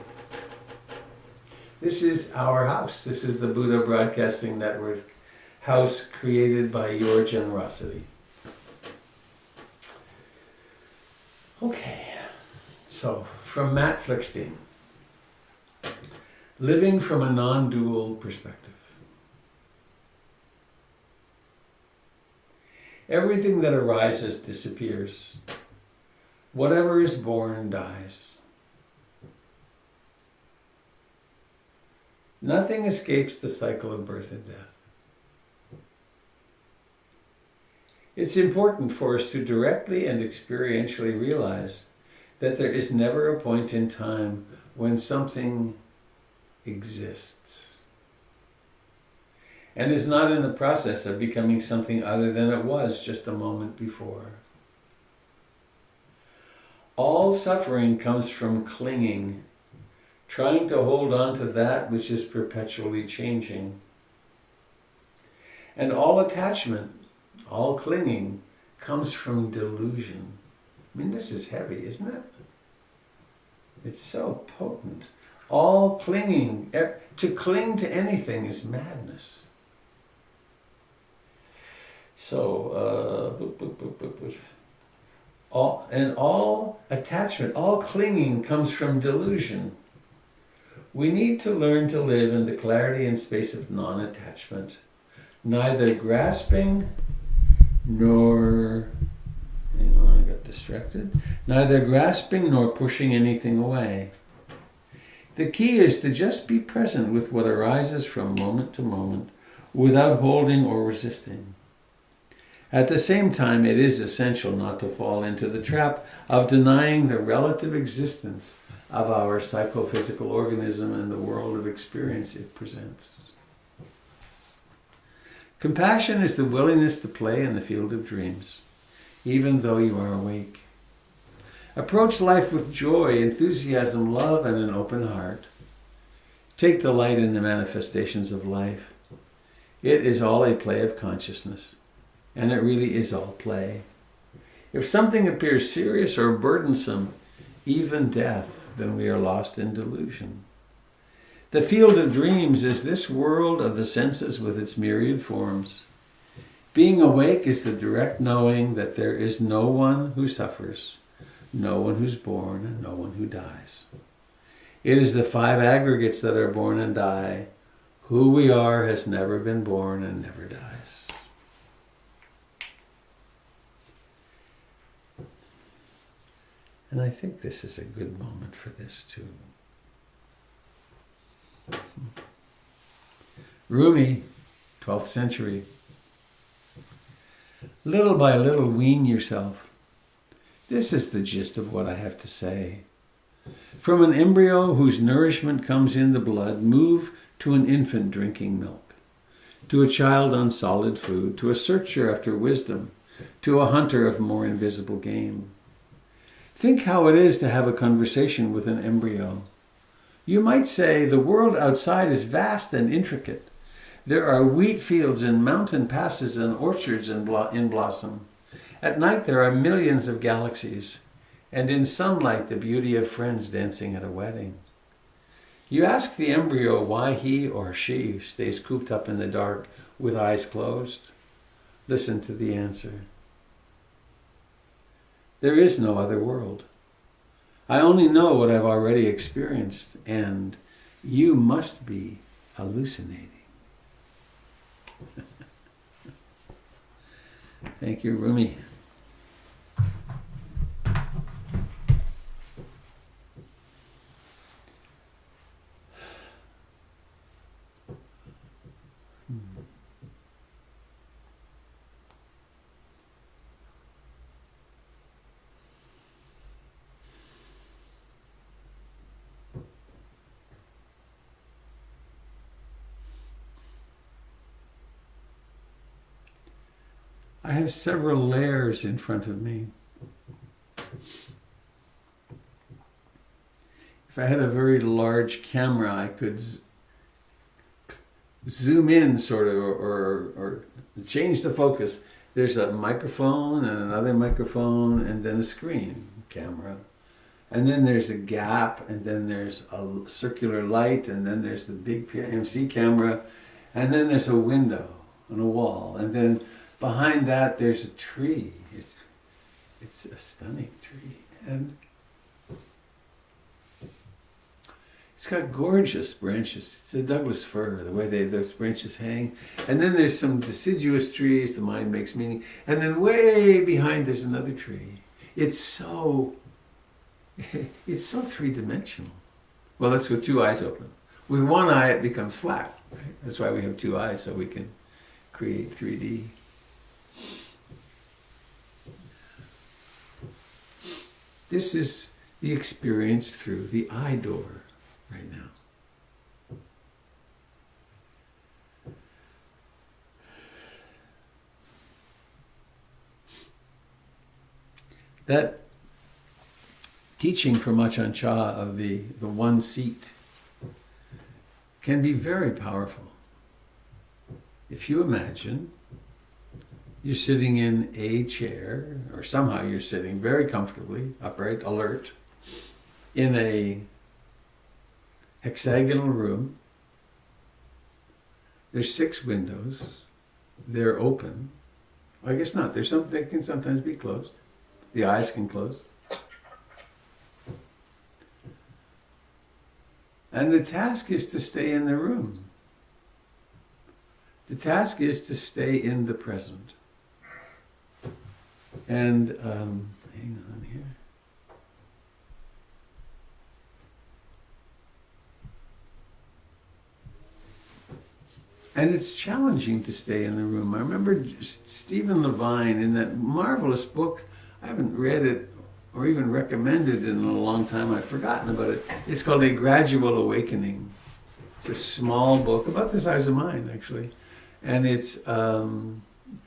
This is our house. This is the Buddha Broadcasting Network house created by your generosity. Okay, so from Matt Flickstein, living from a non-dual perspective. Everything that arises disappears. Whatever is born dies. Nothing escapes the cycle of birth and death. It's important for us to directly and experientially realize that there is never a point in time when something exists and is not in the process of becoming something other than it was just a moment before. All suffering comes from clinging, trying to hold on to that which is perpetually changing. And all attachment, all clinging, comes from delusion. I mean, this is heavy, isn't it? It's so potent. All clinging, to cling to anything is madness. So, all attachment, all clinging comes from delusion. We need to learn to live in the clarity and space of non-attachment, neither grasping nor, hang on, I got distracted, neither grasping nor pushing anything away. The key is to just be present with what arises from moment to moment without holding or resisting. At the same time, it is essential not to fall into the trap of denying the relative existence of our psychophysical organism and the world of experience it presents. Compassion is the willingness to play in the field of dreams, even though you are awake. Approach life with joy, enthusiasm, love, and an open heart. Take delight in the manifestations of life. It is all a play of consciousness, and it really is all play. If something appears serious or burdensome, even death, then we are lost in delusion. The field of dreams is this world of the senses with its myriad forms. Being awake is the direct knowing that there is no one who suffers, no one who's born, and no one who dies. It is the five aggregates that are born and die. Who we are has never been born and never dies. And I think this is a good moment for this too. Rumi, 12th century. Little by little wean yourself. This is the gist of what I have to say. From an embryo whose nourishment comes in the blood, move to an infant drinking milk, to a child on solid food, to a searcher after wisdom, to a hunter of more invisible game. Think how it is to have a conversation with an embryo. You might say the world outside is vast and intricate. There are wheat fields and mountain passes and orchards in blossom. At night there are millions of galaxies, and in sunlight the beauty of friends dancing at a wedding. You ask the embryo why he or she stays cooped up in the dark with eyes closed. Listen to the answer. There is no other world. I only know what I've already experienced, and you must be hallucinating. Thank you, Rumi. I have several layers in front of me. If I had a very large camera, I could zoom in sort of, or change the focus. There's a microphone and another microphone and then a screen camera. And then there's a gap, and then there's a circular light, and then there's the big PMC camera, and then there's a window on a wall, and then behind that there's a tree. It's a stunning tree. And it's got gorgeous branches. It's a Douglas fir, the way those branches hang. And then there's some deciduous trees, the mind makes meaning. And then way behind there's another tree. It's so three-dimensional. Well, that's with two eyes open. With one eye, it becomes flat. Right? That's why we have two eyes, so we can create 3D. This is the experience through the eye door right now. That teaching from Ajahn Chah of the one seat can be very powerful. If you imagine you're sitting in a chair, or somehow you're sitting very comfortably, upright, alert, in a hexagonal room. There's 6 windows. They're open. I guess not. They can sometimes be closed. The eyes can close. And the task is to stay in the room. The task is to stay in the present. And hang on here. And it's challenging to stay in the room. I remember Stephen Levine in that marvelous book. I haven't read it or even recommended it in a long time. I've forgotten about it. It's called A Gradual Awakening. It's a small book, about the size of mine, actually. And it's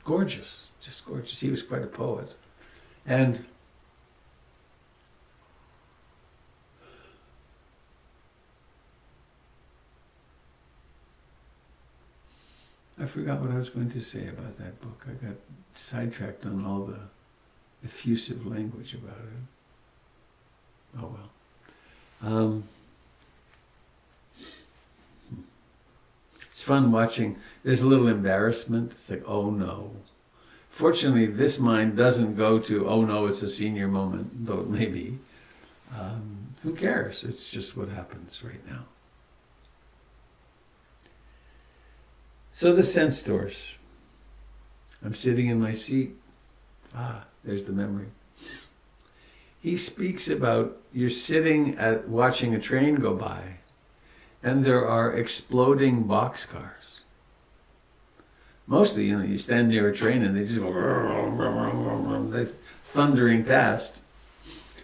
gorgeous, just gorgeous. He was quite a poet. And I forgot what I was going to say about that book. I got sidetracked on all the effusive language about it. Oh well. It's fun watching. There's a little embarrassment. It's like, oh no. Fortunately, this mind doesn't go to, oh no, it's a senior moment, though it may be. Who cares? It's just what happens right now. So the sense doors. I'm sitting in my seat. There's the memory. He speaks about you're sitting watching a train go by, and there are exploding boxcars. Mostly, you stand near a train and they just go, they're thundering past.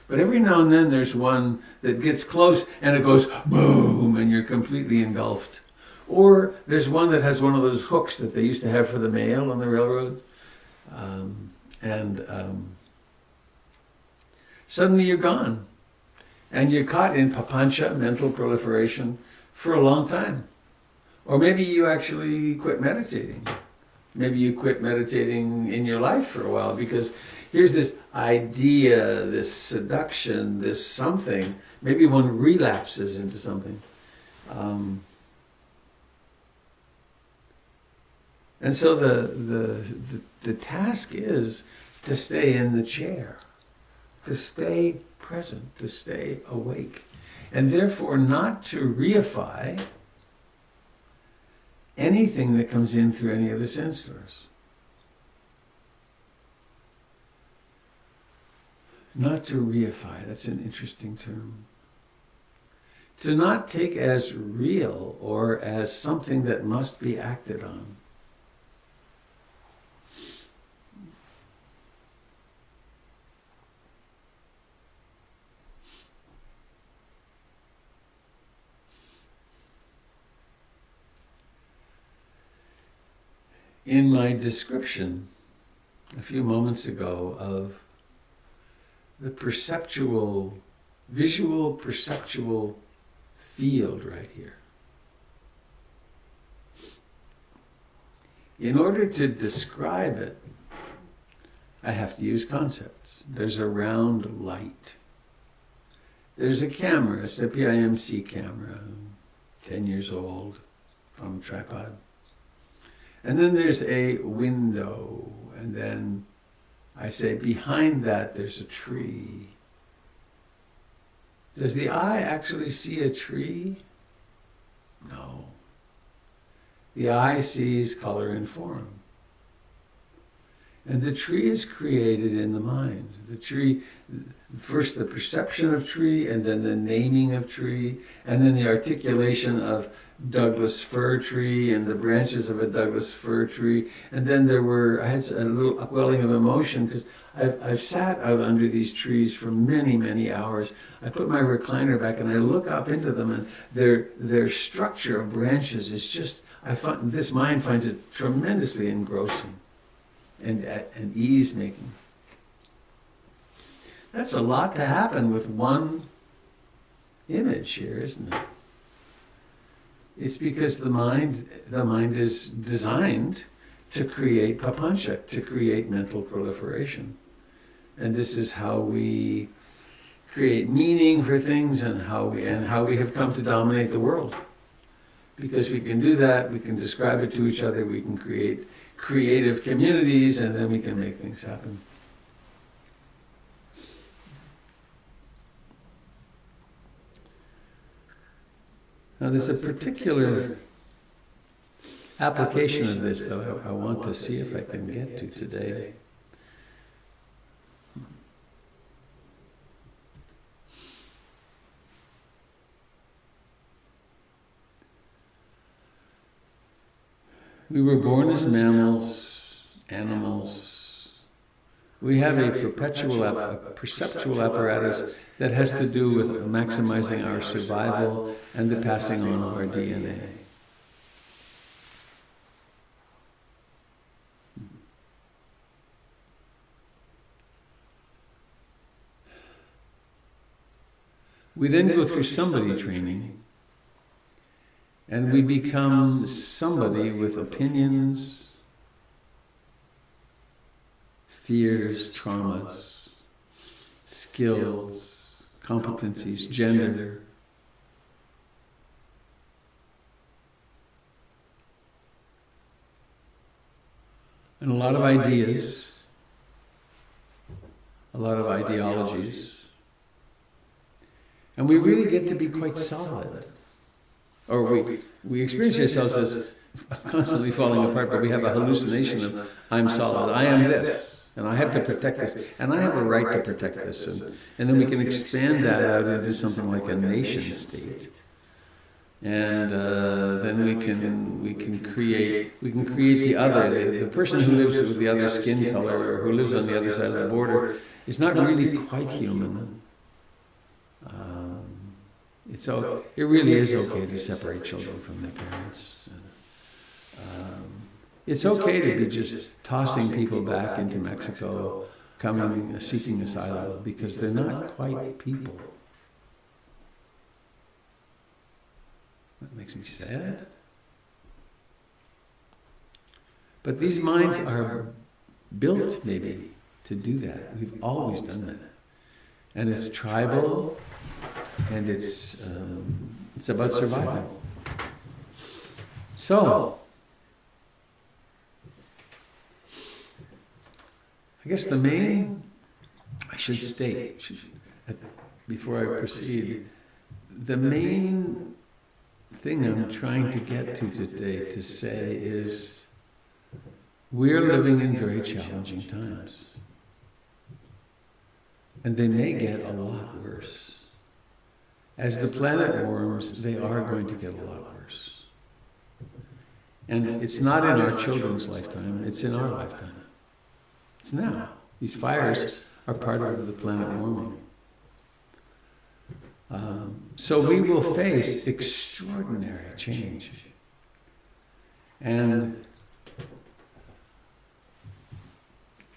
But every now and then there's one that gets close and it goes boom, and you're completely engulfed. Or there's one that has one of those hooks that they used to have for the mail on the railroad. Suddenly you're gone. And you're caught in papancha, mental proliferation, for a long time. Or maybe you actually quit meditating. Maybe you quit meditating in your life for a while, because here's this idea, this seduction, this something. Maybe one relapses into something. And so the task is to stay in the chair, to stay present, to stay awake, and therefore not to reify anything that comes in through any of the sense doors. Not to reify, that's an interesting term. To not take as real or as something that must be acted on. In my description a few moments ago of the visual perceptual field right here, in order to describe it, I have to use concepts. There's a round light. There's a camera, a CPIMC camera, 10 years old, on a tripod. And then there's a window, and then I say behind that there's a tree, Does the eye actually see a tree? No. The eye sees color and form. And the tree is created in the mind. The tree, first the perception of tree, and then the naming of tree, and then the articulation of Douglas fir tree and the branches of a Douglas fir tree. And then I had a little upwelling of emotion because I've sat out under these trees for many, many hours. I put my recliner back and I look up into them, and their structure of branches is just, this mind finds it tremendously engrossing and ease-making. That's a lot to happen with one image here, isn't it? It's because the mind is designed to create papancha, to create mental proliferation. And this is how we create meaning for things, and how we have come to dominate the world. Because we can do that, we can describe it to each other, we can create creative communities, and then we can make things happen. Now there's a particular application of this, though, I want to see if I can get to today. We were born as mammals, animals. We have a perceptual apparatus that has to do with maximizing our survival and the passing on of our DNA. We then go through somebody training, and we become somebody with opinions, fears, traumas, skills, competencies, gender. And a lot of ideas, a lot of ideologies. And we really get to be quite solid. Or we experience ourselves as constantly falling apart, but we have a hallucination of, I'm solid, I am this, and I have to protect this, and I have a right to protect this. And then we can expand that out into something like a nation state. And then we can create the other, the person who lives with the other skin color, or who lives on the other side of the border, is not really quite human. It really is okay to separate children from their parents. It's okay to be just tossing people back into Mexico, seeking asylum, because they're not quite people. That makes me sad. But these minds are built, maybe, to do that. We've always done that. And it's tribal, and it's about survival. So, I guess I should state, before I proceed, the main thing I'm trying to get to today to say is, we're living in very challenging times. And they may get a lot worse. As the planet warms, they are going to get a lot worse. And it's not in our children's lifetime, it's in our lifetime. It's now. These fires are part of the planet warming. So we will face extraordinary change. And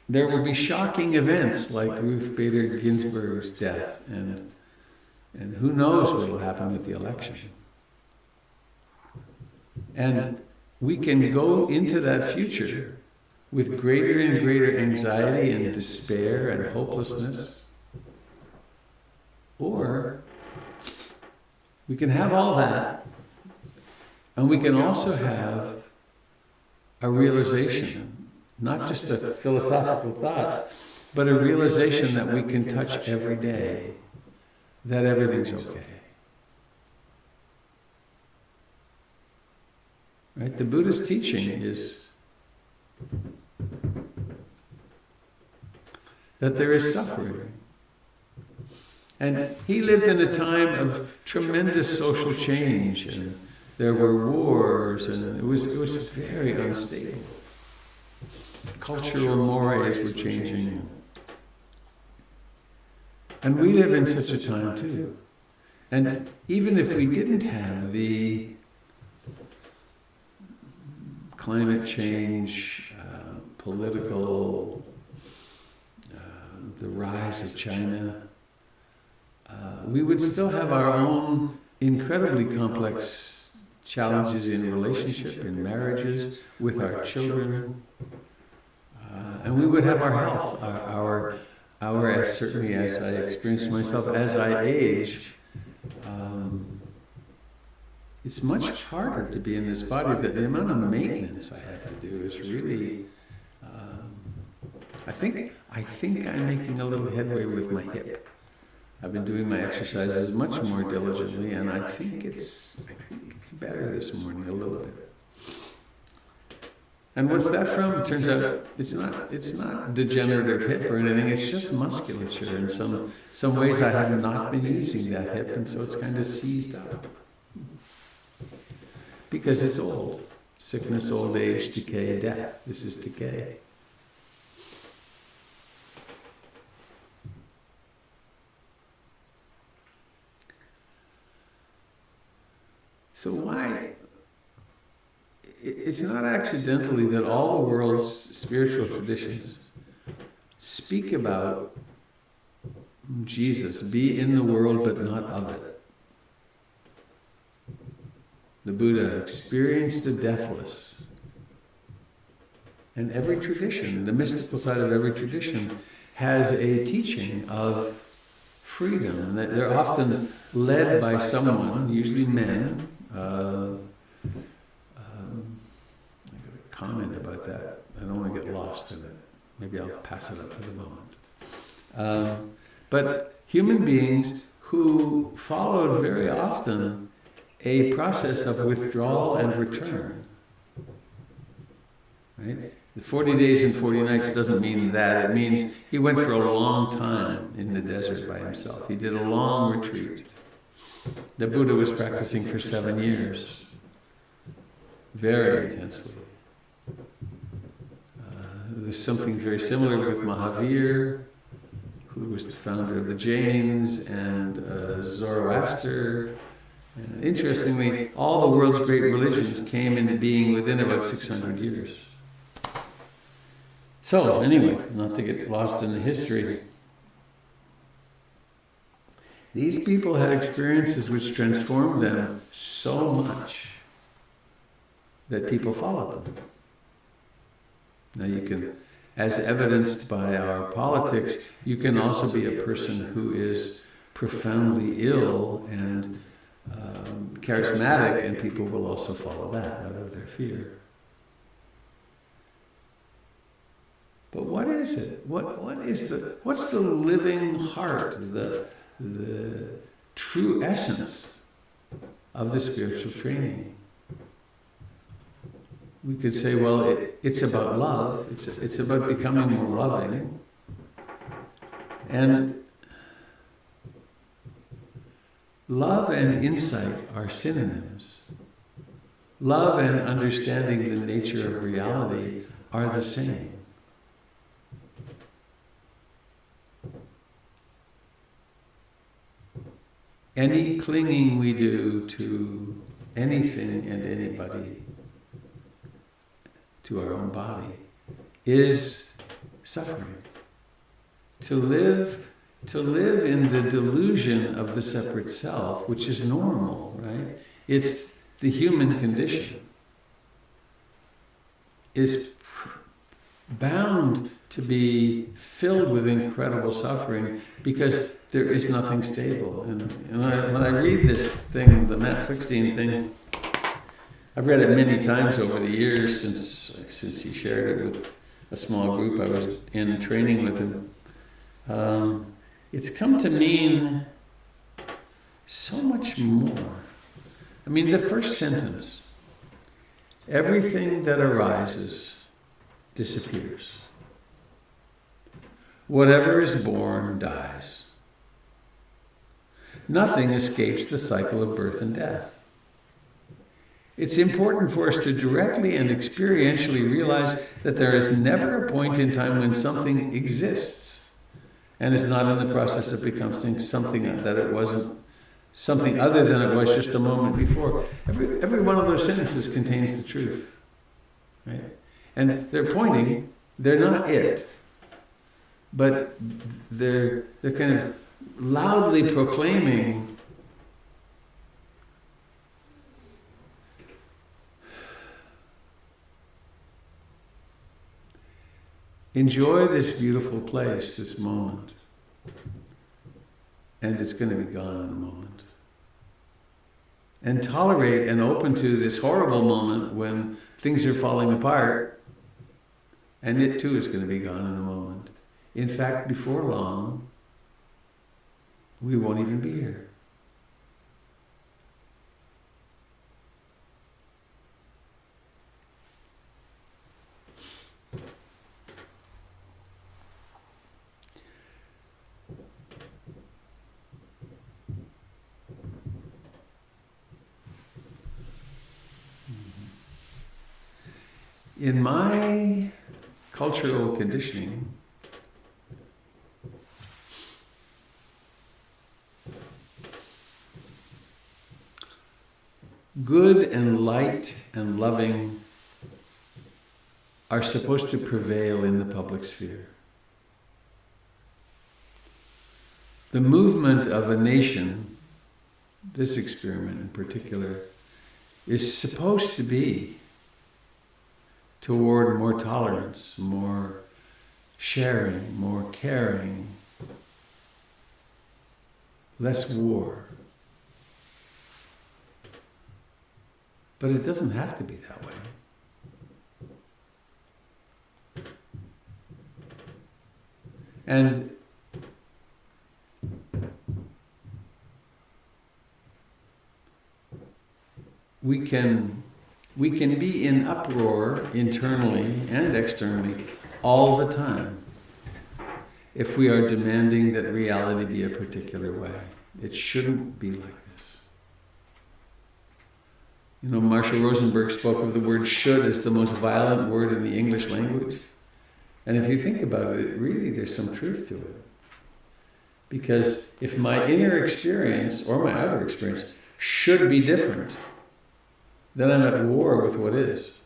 there will be shocking events like Ruth Bader Ginsburg's death, and who knows what will happen with the election. And we can go into that future with greater and greater anxiety and despair and hopelessness. Or we can have all that, and we can also have a realization, not just a philosophical thought, but a realization that we can touch every day that everything's okay. Right? The Buddha's teaching is that there is suffering. And he lived in a time of tremendous social change, and there were wars, and it was very unstable. Cultural mores were changing. And we live in such a time too. And even if we didn't have the climate change, political, the rise of China, we would still have our own incredibly complex challenges in relationship, in marriages, with our children, and we would have our health, as certainly as I experience myself, as I age. It's much harder to be in this body. The amount of maintenance I have to do is really. I think I'm making a little headway with my hip. I've been doing my exercises much more diligently, and I think it's better this morning a little bit. And what's that from? It turns out it's not degenerative hip or anything. It's just musculature. In some ways, I have not been using that hip, and so it's kind of seized up because it's old. Sickness, old age, decay, death. This is decay. So why? It's not accidentally that all the world's spiritual traditions speak about Jesus, be in the world but not of it. The Buddha experienced the deathless. And every tradition, the mystical side of every tradition, has a teaching of freedom. They're often led by someone, usually men. I got a comment about that. I don't want to get lost in it. Maybe I'll pass it up for the moment. But human beings who followed very often a process of withdrawal and return. Right? The 40 days and 40 nights doesn't mean that. It means he went for a long time in the desert by himself. He did a long retreat. The Buddha was practicing for 7 years, very intensely. There's something very similar with Mahavir, who was the founder of the Jains, and Zoroaster. And interestingly, all the world's great religions came into being within about 600 years. So, anyway, not to get lost in the history, these people had experiences which transformed them so much that people followed them. Now you can, as evidenced by our politics, you can also be a person who is profoundly ill and charismatic, and people will also follow that out of their fear. But what is it? What's the living heart, the true essence of the spiritual training? We could say, well, it's about love. It's about becoming more loving. And love and insight are synonyms. Love and understanding the nature of reality are the same. Any clinging we do to anything and anybody, to our own body, is suffering. To live in the delusion of the separate self, which is normal, right? It's the human condition, is bound to be filled with incredible suffering because there is nothing stable. And when I read this thing, the Matt Flickstein thing, I've read it many times over the years since he shared it with a small group I was in training with him. It's come to mean so much more. I mean, the first sentence, everything that arises disappears. Whatever is born dies. Nothing escapes the cycle of birth and death. It's important for us to directly and experientially realize that there is never a point in time when something exists and is not in the process of becoming something that it wasn't, something other than it was just a moment before. Every one of those sentences contains the truth, right? And they're pointing, they're not it, but they're kind of loudly proclaiming enjoy this beautiful place, this moment, and it's going to be gone in a moment. And tolerate and open to this horrible moment when things are falling apart, and it too is going to be gone in a moment. In fact, before long, we won't even be here. In my cultural conditioning, good and light and loving are supposed to prevail in the public sphere. The movement of a nation, this experiment in particular, is supposed to be toward more tolerance, more sharing, more caring, less war. But it doesn't have to be that way. And we can be in uproar internally and externally all the time if we are demanding that reality be a particular way. It shouldn't be like this. You know, Marshall Rosenberg spoke of the word should as the most violent word in the English language. And if you think about it, really there's some truth to it. Because if my inner experience or my outer experience should be different, then I'm at war with what is.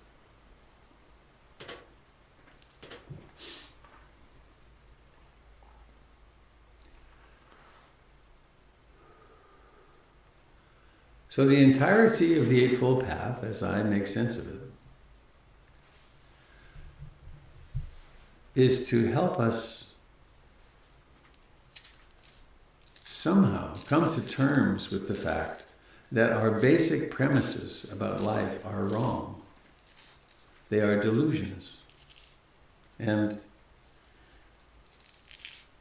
So the entirety of the Eightfold Path, as I make sense of it, is to help us somehow come to terms with the fact that our basic premises about life are wrong. They are delusions. And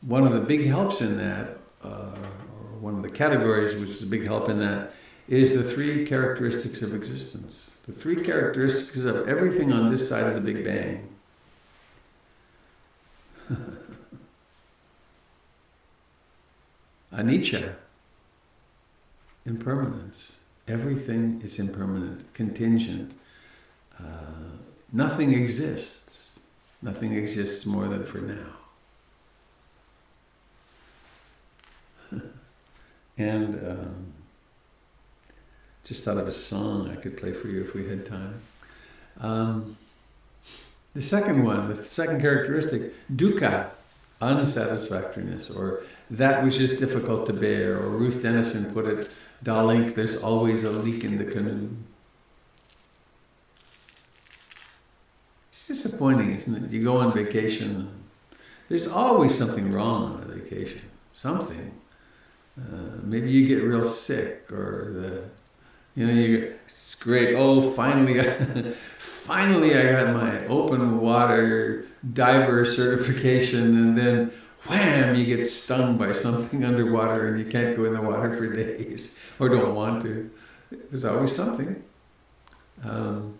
one of the big helps in that, or one of the categories which is a big help in that, is the three characteristics of existence. The three characteristics of everything on this side of the Big Bang. Anicca, impermanence. Everything is impermanent, contingent. Nothing exists. Nothing exists more than for now. And just thought of a song I could play for you if we had time. The second one, the second characteristic, dukkha, unsatisfactoriness, or that which is difficult to bear, or Ruth Denison put it, Dalink, there's always a leak in the canoe. It's disappointing, isn't it? You go on vacation, there's always something wrong on a vacation. Something. Maybe you get real sick, or it's great. Oh, finally I got my open water diver certification, and then wham, you get stung by something underwater and you can't go in the water for days or don't want to. There's always something. And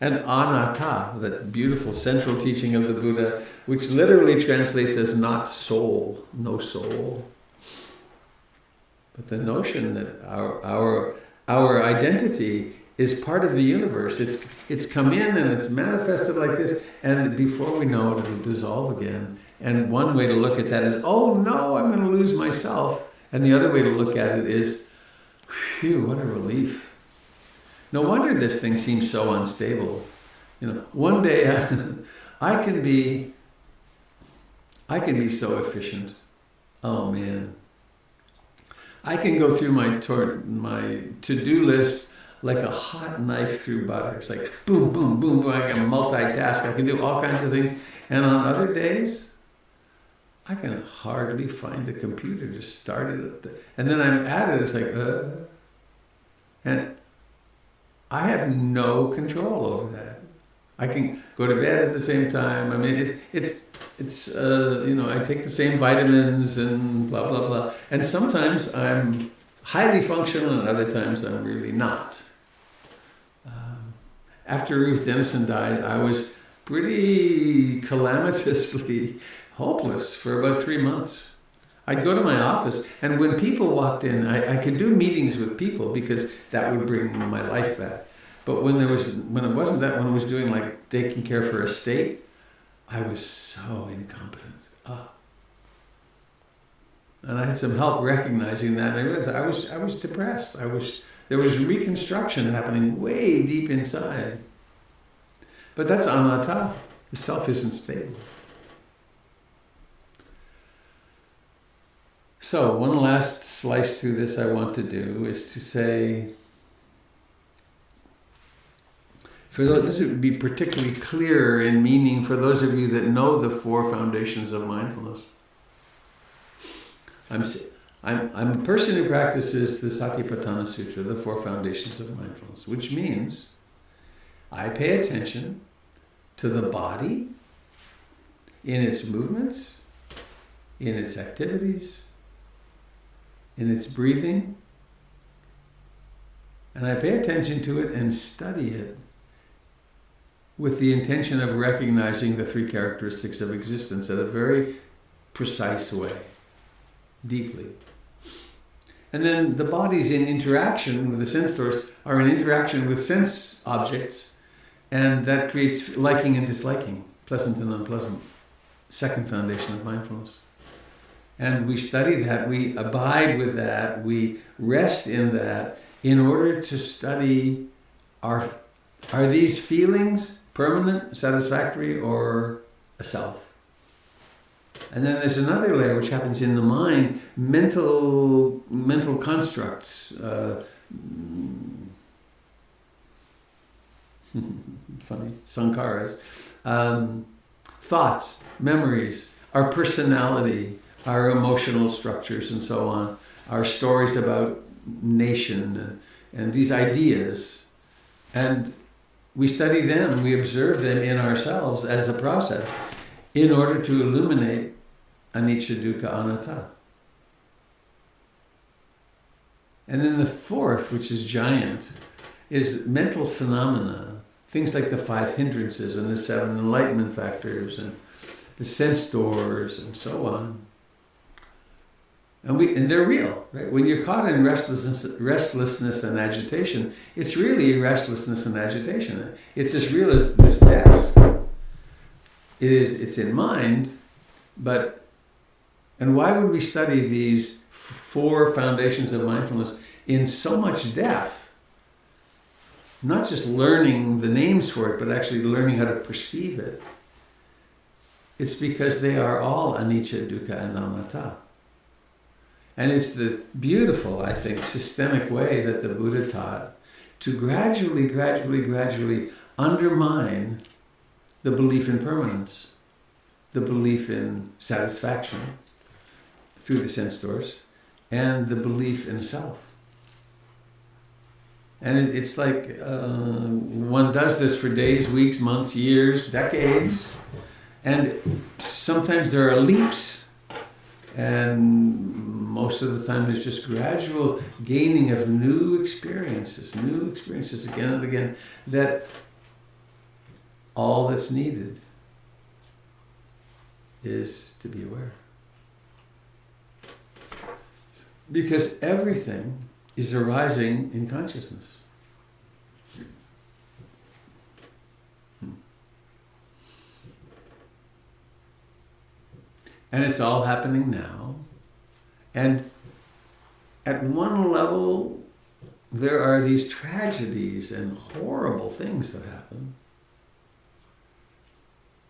anatta, that beautiful central teaching of the Buddha, which literally translates as not soul, no soul. But the notion that our identity is part of the universe. It's come in and it's manifested like this, and before we know it, it'll dissolve again. And one way to look at that is, oh no, I'm going to lose myself. And the other way to look at it is, phew, what a relief. No wonder this thing seems so unstable. One day I can be so efficient. Oh man. I can go through my to-do list like a hot knife through butter. It's like boom, boom, boom, boom. I can multitask. I can do all kinds of things. And on other days, I can hardly find the computer to start it. And then I'm at it. It's like, and I have no control over that. I can go to bed at the same time. I mean, it's I take the same vitamins and blah, blah, blah. And sometimes I'm highly functional and other times I'm really not. After Ruth Dennison died, I was pretty calamitously hopeless for about 3 months. I'd go to my office, and when people walked in, I could do meetings with people because that would bring my life back. But when it wasn't that, when I was doing like taking care for a state, I was so incompetent. And I had some help recognizing that. And I realized I was depressed. There was reconstruction happening way deep inside. But that's anatta. The self isn't stable. So one last slice through this I want to do is to say, this would be particularly clear in meaning for those of you that know the 4 foundations of mindfulness. I'm a person who practices the Satipatthana Sutra, the 4 foundations of mindfulness, which means I pay attention to the body in its movements, in its activities, in its breathing, and I pay attention to it and study it with the intention of recognizing the 3 characteristics of existence in a very precise way, deeply. And then the body's in interaction with the sense doors, are in interaction with sense objects, and that creates liking and disliking, pleasant and unpleasant. 2nd foundation of mindfulness. And we study that, we abide with that, we rest in that in order to study are these feelings permanent, satisfactory, or a self? And then there's another layer which happens in the mind, mental constructs. Funny, sankharas. Thoughts, memories, our personality, our emotional structures and so on, our stories about nation and these ideas. And we study them, we observe them in ourselves as a process in order to illuminate anicca, dukkha, anatta. And then the 4th, which is giant, is mental phenomena, things like the 5 hindrances and the 7 enlightenment factors and the sense doors and so on. And they're real, right? When you're caught in restlessness and agitation, it's really restlessness and agitation. It's as real as this desk. It's in mind, and why would we study these 4 foundations of mindfulness in so much depth? Not just learning the names for it, but actually learning how to perceive it. It's because they are all anicca, dukkha, and anatta. And it's the beautiful, I think, systemic way that the Buddha taught to gradually undermine the belief in permanence, the belief in satisfaction through the sense doors, and the belief in self. And it's like one does this for days, weeks, months, years, decades, And sometimes there are leaps, and most of the time there's just gradual gaining of new experiences again and again, that all that's needed is to be aware. Because everything is arising in consciousness. And it's all happening now. And at one level, there are these tragedies and horrible things that happen.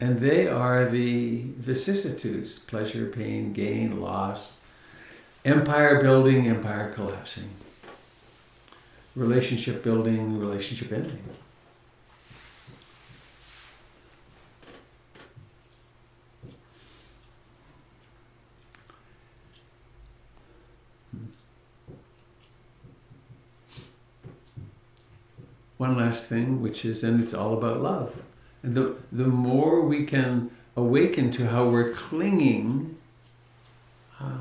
And they are the vicissitudes: pleasure, pain, gain, loss, empire building, empire collapsing, relationship building, relationship ending. One last thing, which is, and it's all about love. And the more we can awaken to how we're clinging, I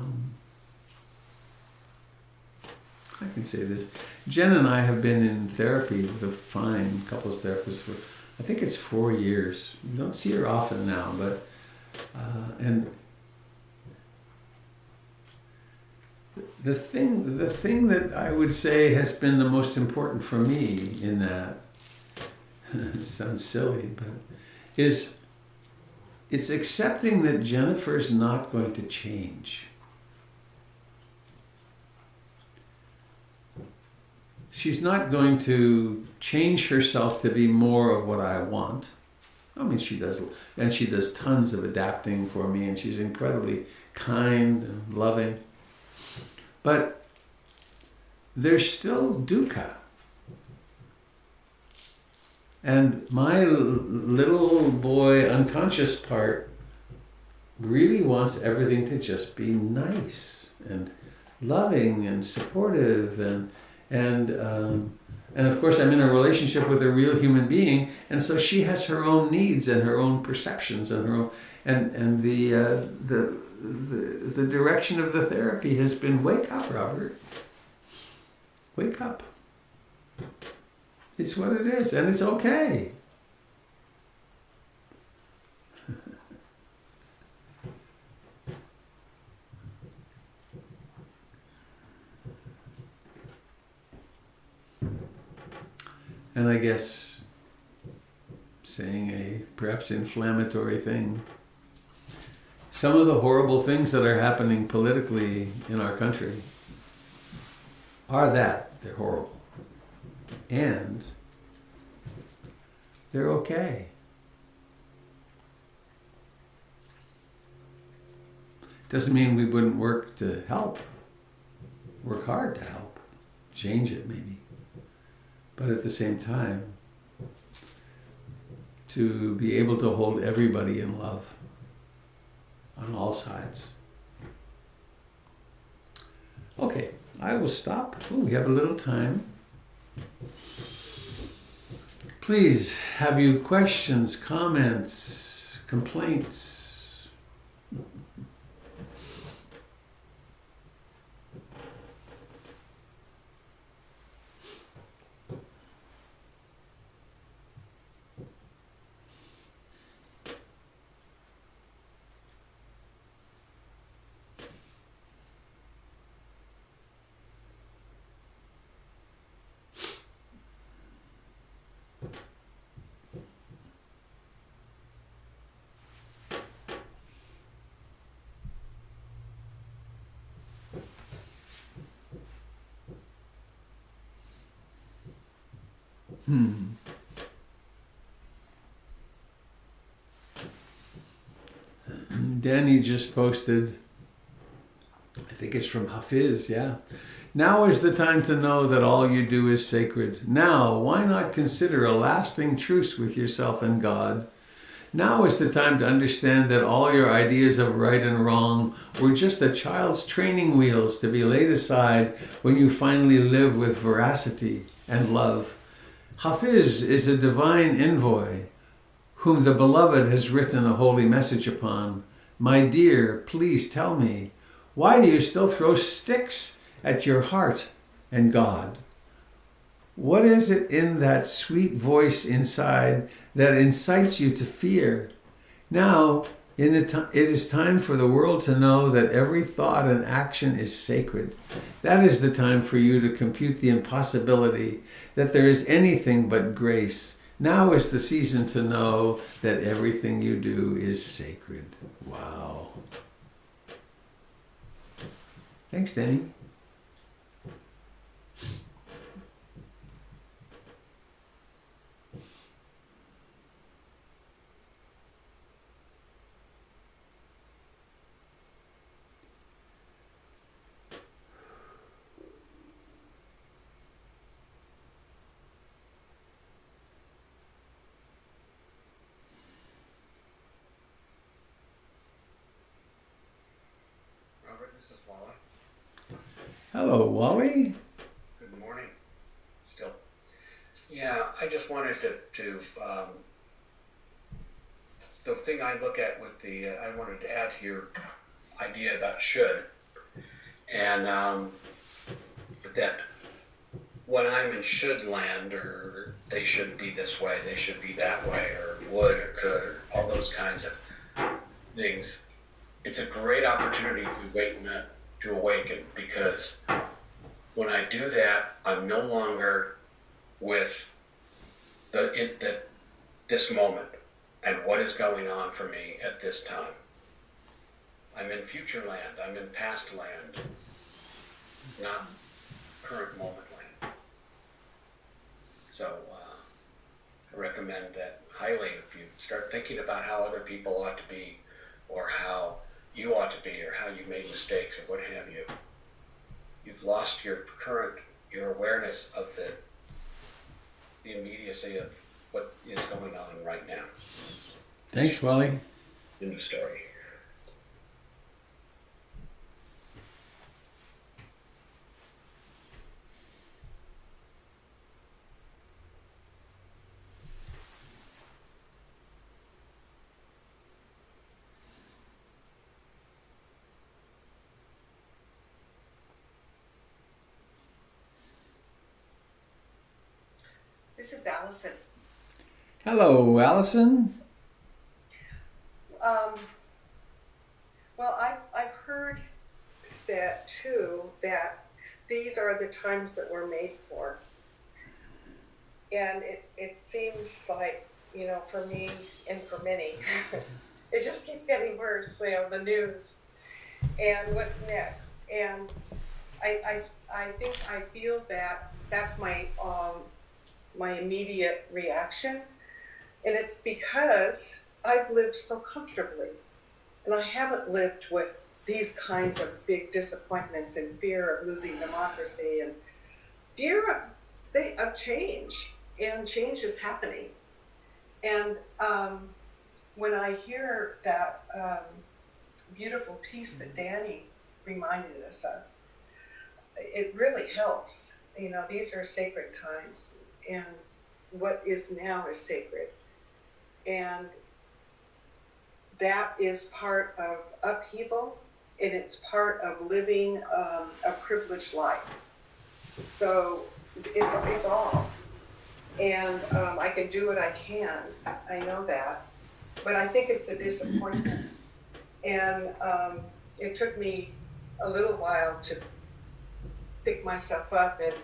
can say this. Jen and I have been in therapy with a fine couples therapist for, I think it's 4 years. You don't see her often now, but, and the thing that I would say has been the most important for me in that, it sounds silly, but it's accepting that Jennifer's not going to change. She's not going to change herself to be more of what I want. I mean, she does, and she does tons of adapting for me, and she's incredibly kind and loving. But there's still dukkha. And my little boy unconscious part really wants everything to just be nice and loving and supportive, and of course I'm in a relationship with a real human being, and so she has her own needs and her own perceptions and her own, and the direction of the therapy has been, wake up, Robert. Wake up. It's what it is, and it's okay. And I guess saying a perhaps inflammatory thing, some of the horrible things that are happening politically in our country are that they're horrible. And they're okay. Doesn't mean we wouldn't work to help. Work hard to help. Change it, maybe. But at the same time, to be able to hold everybody in love on all sides. Okay, I will stop. Oh, we have a little time. Please, have you questions, comments, complaints? Danny just posted, I think it's from Hafiz, yeah. Now is the time to know that all you do is sacred. Now, why not consider a lasting truce with yourself and God? Now is the time to understand that all your ideas of right and wrong were just a child's training wheels to be laid aside when you finally live with veracity and love. Hafiz is a divine envoy whom the Beloved has written a holy message upon. My dear, please tell me, why do you still throw sticks at your heart and God? What is it in that sweet voice inside that incites you to fear? Now, it is time for the world to know that every thought and action is sacred. That is the time for you to compute the impossibility that there is anything but grace. Now is the season to know that everything you do is sacred. Wow. Thanks, Danny. This is Wally. Hello, Wally. Good morning. Still. Yeah, I just wanted to the thing I look at with I wanted to add to your idea about should, and that when I'm in should land, or they should be this way, they should be that way, or would or could, or all those kinds of things, it's a great opportunity to awaken, because when I do that, I'm no longer with this moment and what is going on for me at this time. I'm in future land. I'm in past land, not current moment land. So I recommend that highly. If you start thinking about how other people ought to be, or how you ought to be, or how you've made mistakes, or what have you, you've lost your awareness of the immediacy of what is going on right now. Thanks, Wally. In the story. This is Allison. Hello, Allison. Well, I've heard said too that these are the times that we're made for. And it seems like, for me and for many, it just keeps getting worse, the news and what's next. And I think I feel that that's my immediate reaction. And it's because I've lived so comfortably. And I haven't lived with these kinds of big disappointments and fear of losing democracy and fear of change. And change is happening. And when I hear that beautiful piece that Danny reminded us of, it really helps. These are sacred times. And what is now is sacred. And that is part of upheaval, and it's part of living a privileged life. So it's all. And I can do what I can. I know that. But I think it's a disappointment. And it took me a little while to pick myself up and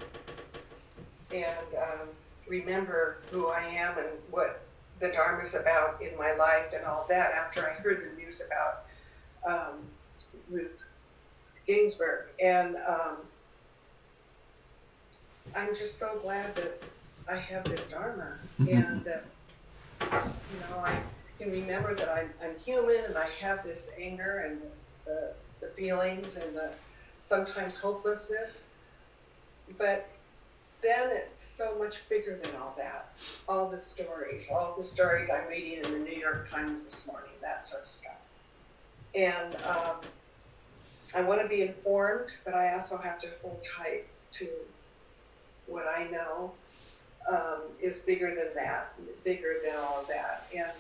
remember who I am and what the Dharma's about in my life and all that after I heard the news about Ruth Ginsburg. And I'm just so glad that I have this Dharma. And that, I can remember that I'm human and I have this anger and the feelings and the sometimes hopelessness. But then it's so much bigger than all that. All the stories I'm reading in the New York Times this morning, that sort of stuff. And I want to be informed, but I also have to hold tight to what I know. is bigger than that, bigger than all of that. And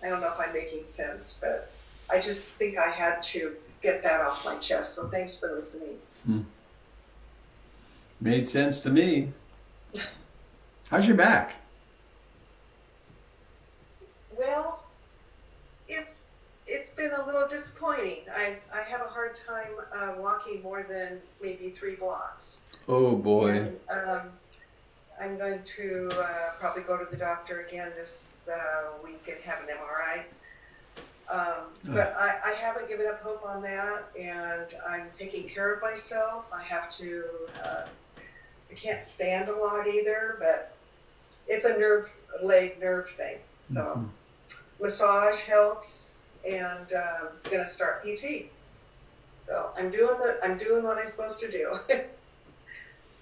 I don't know if I'm making sense, but I just think I had to get that off my chest. So thanks for listening. Made sense to me. How's your back? Well, it's been a little disappointing. I have a hard time walking more than maybe 3 blocks. Oh boy. And, I'm going to probably go to the doctor again this week and have an MRI. But I haven't given up hope on that, and I'm taking care of myself. I have to, I can't stand a lot either, but it's a leg nerve thing. So massage helps, and I'm gonna start PT. So I'm doing what I'm supposed to do.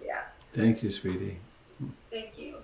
Yeah. Thank you, sweetie. Thank you.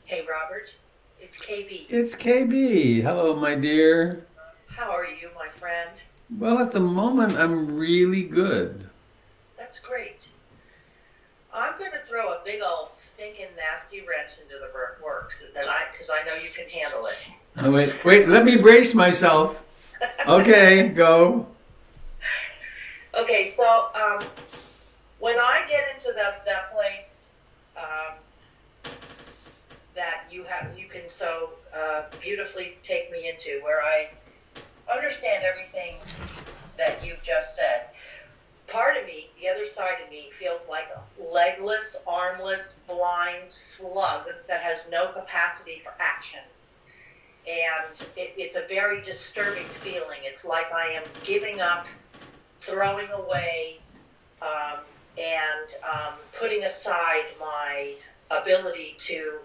Hey Robert, it's KB. It's KB. Hello, my dear. How are you, my friend? Well, at the moment, I'm really good. That's great. I'm going to throw a big old stinking nasty wrench into the works, because I know you can handle it. Oh, wait, let me brace myself. Okay, go. Okay, so when I get into that place that you can so beautifully take me into, where I understand everything that you've just said. Part of me, the other side of me, feels like a legless, armless, blind slug that has no capacity for action. And it's a very disturbing feeling. It's like I am giving up, throwing away, and putting aside my ability to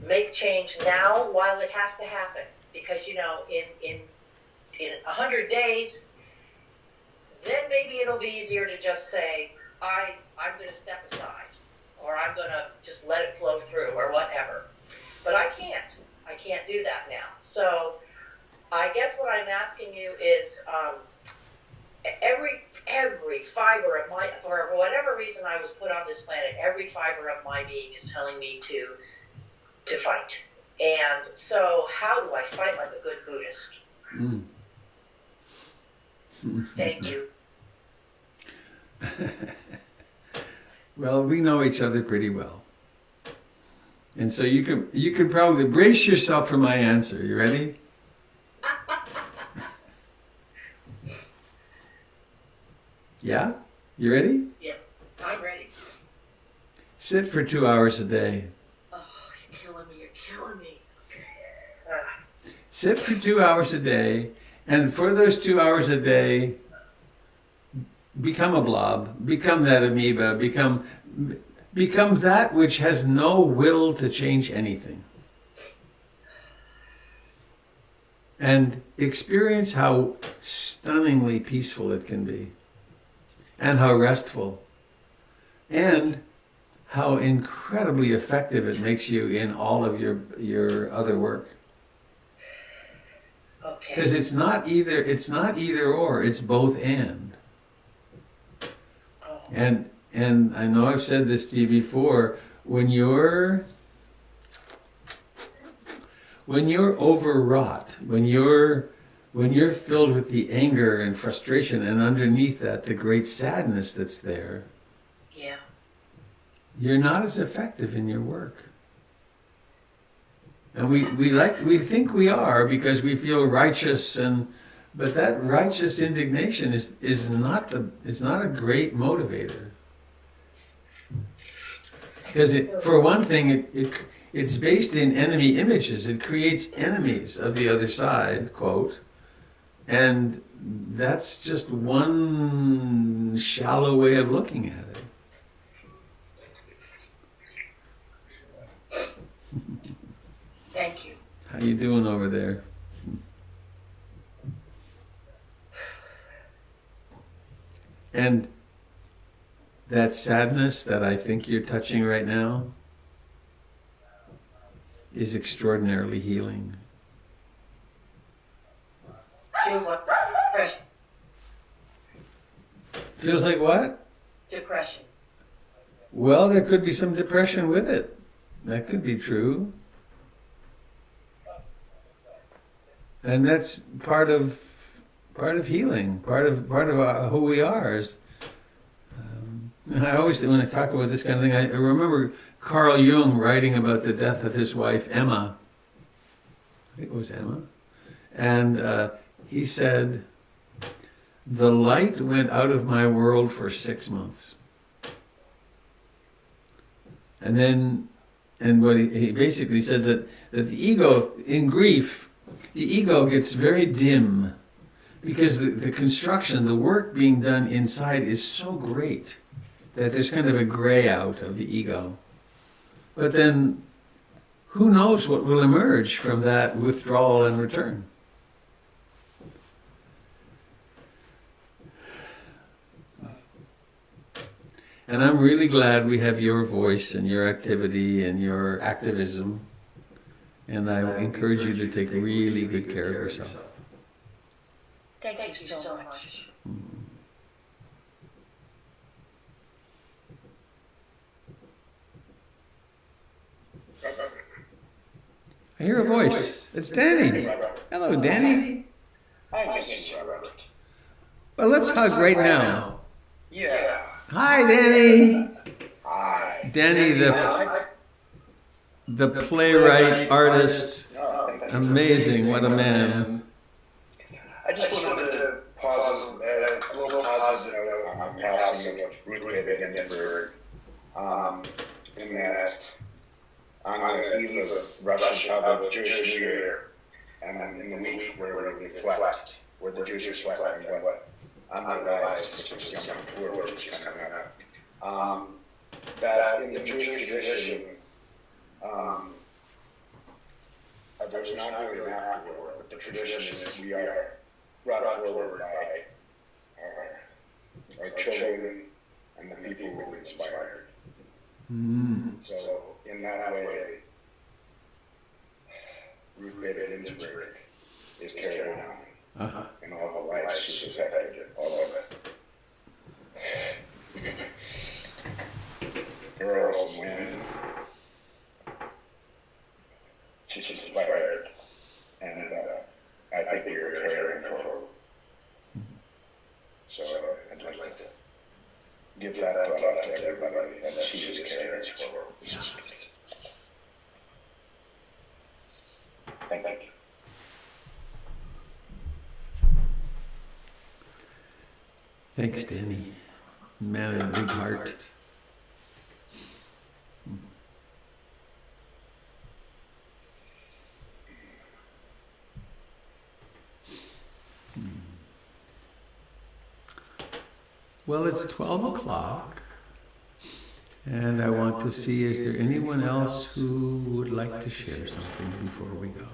make change now while it has to happen. Because, you know, in 100 days, then maybe it'll be easier to just say, I'm going to step aside, or I'm going to just let it flow through, or whatever. But I can't do that now. So I guess what I'm asking you is, every fiber of my, for whatever reason I was put on this planet, every fiber of my being is telling me to fight. And so how do I fight like a good Buddhist? Thank you. Well, we know each other pretty well. And so you could probably brace yourself for my answer. You ready? Yeah? You ready? Yeah, I'm ready. Sit for 2 hours a day. Oh, you're killing me. Sit for 2 hours a day, and for those 2 hours a day, become a blob, become that amoeba, become that which has no will to change anything. And experience how stunningly peaceful it can be, and how restful, and how incredibly effective it makes you in all of your other work. Okay. Because it's not either or, it's both and. Oh. And I know I've said this to you before, when you're overwrought, when you're filled with the anger and frustration, and underneath that the great sadness that's there, Yeah. you're not as effective in your work. And we think we are because we feel righteous, but that righteous indignation is not a great motivator. Because for one thing, it's based in enemy images. It creates enemies of the other side, quote, and that's just one shallow way of looking at it. How you doing over there? And that sadness that I think you're touching right now is extraordinarily healing. Feels like depression. Feels like what? Depression. Well, there could be some depression with it. That could be true. And that's part of healing. Part of who we are. I always, when I talk about this kind of thing, I remember Carl Jung writing about the death of his wife Emma. I think it was Emma, and he said, "The light went out of my world for 6 months." And then, what he basically said that the ego, in grief, the ego gets very dim because the construction, the work being done inside is so great that there's kind of a gray out of the ego. But then, who knows what will emerge from that withdrawal and return? And I'm really glad we have your voice and your activity and your activism. And I encourage you to take really good care of yourself. Thank you so much. I hear a voice. It's Danny. Hello, Danny. Hi, Mrs. Robert. Well, let's hug right now. Yeah. Hi, Danny. Hi. Danny, the playwright, artist. Amazing, what a man. I just wanted to pause a little positive note on the passing of Ruth Bader Ginsburg. In that, on the eve of Jewish New Year, and in the week where we reflect, where the Jews reflect on what underlies, which is Yom Kippur, which is coming up, that in the Jewish tradition, there's not really an afterword, but the tradition is we are brought forward by our children and the people who were inspired. So in that way, Ruth Bader Ginsburg is carried on in all the lives she's affected, all of it. Girls and women, she's inspired, and I think we are carrying forward. So I'd like to give that thought to everybody that she is carrying forward. Thank you. Thanks, Danny. Man of a big heart. Well, it's 12 o'clock, and I want to see, is there anyone else who would like to share something before we go?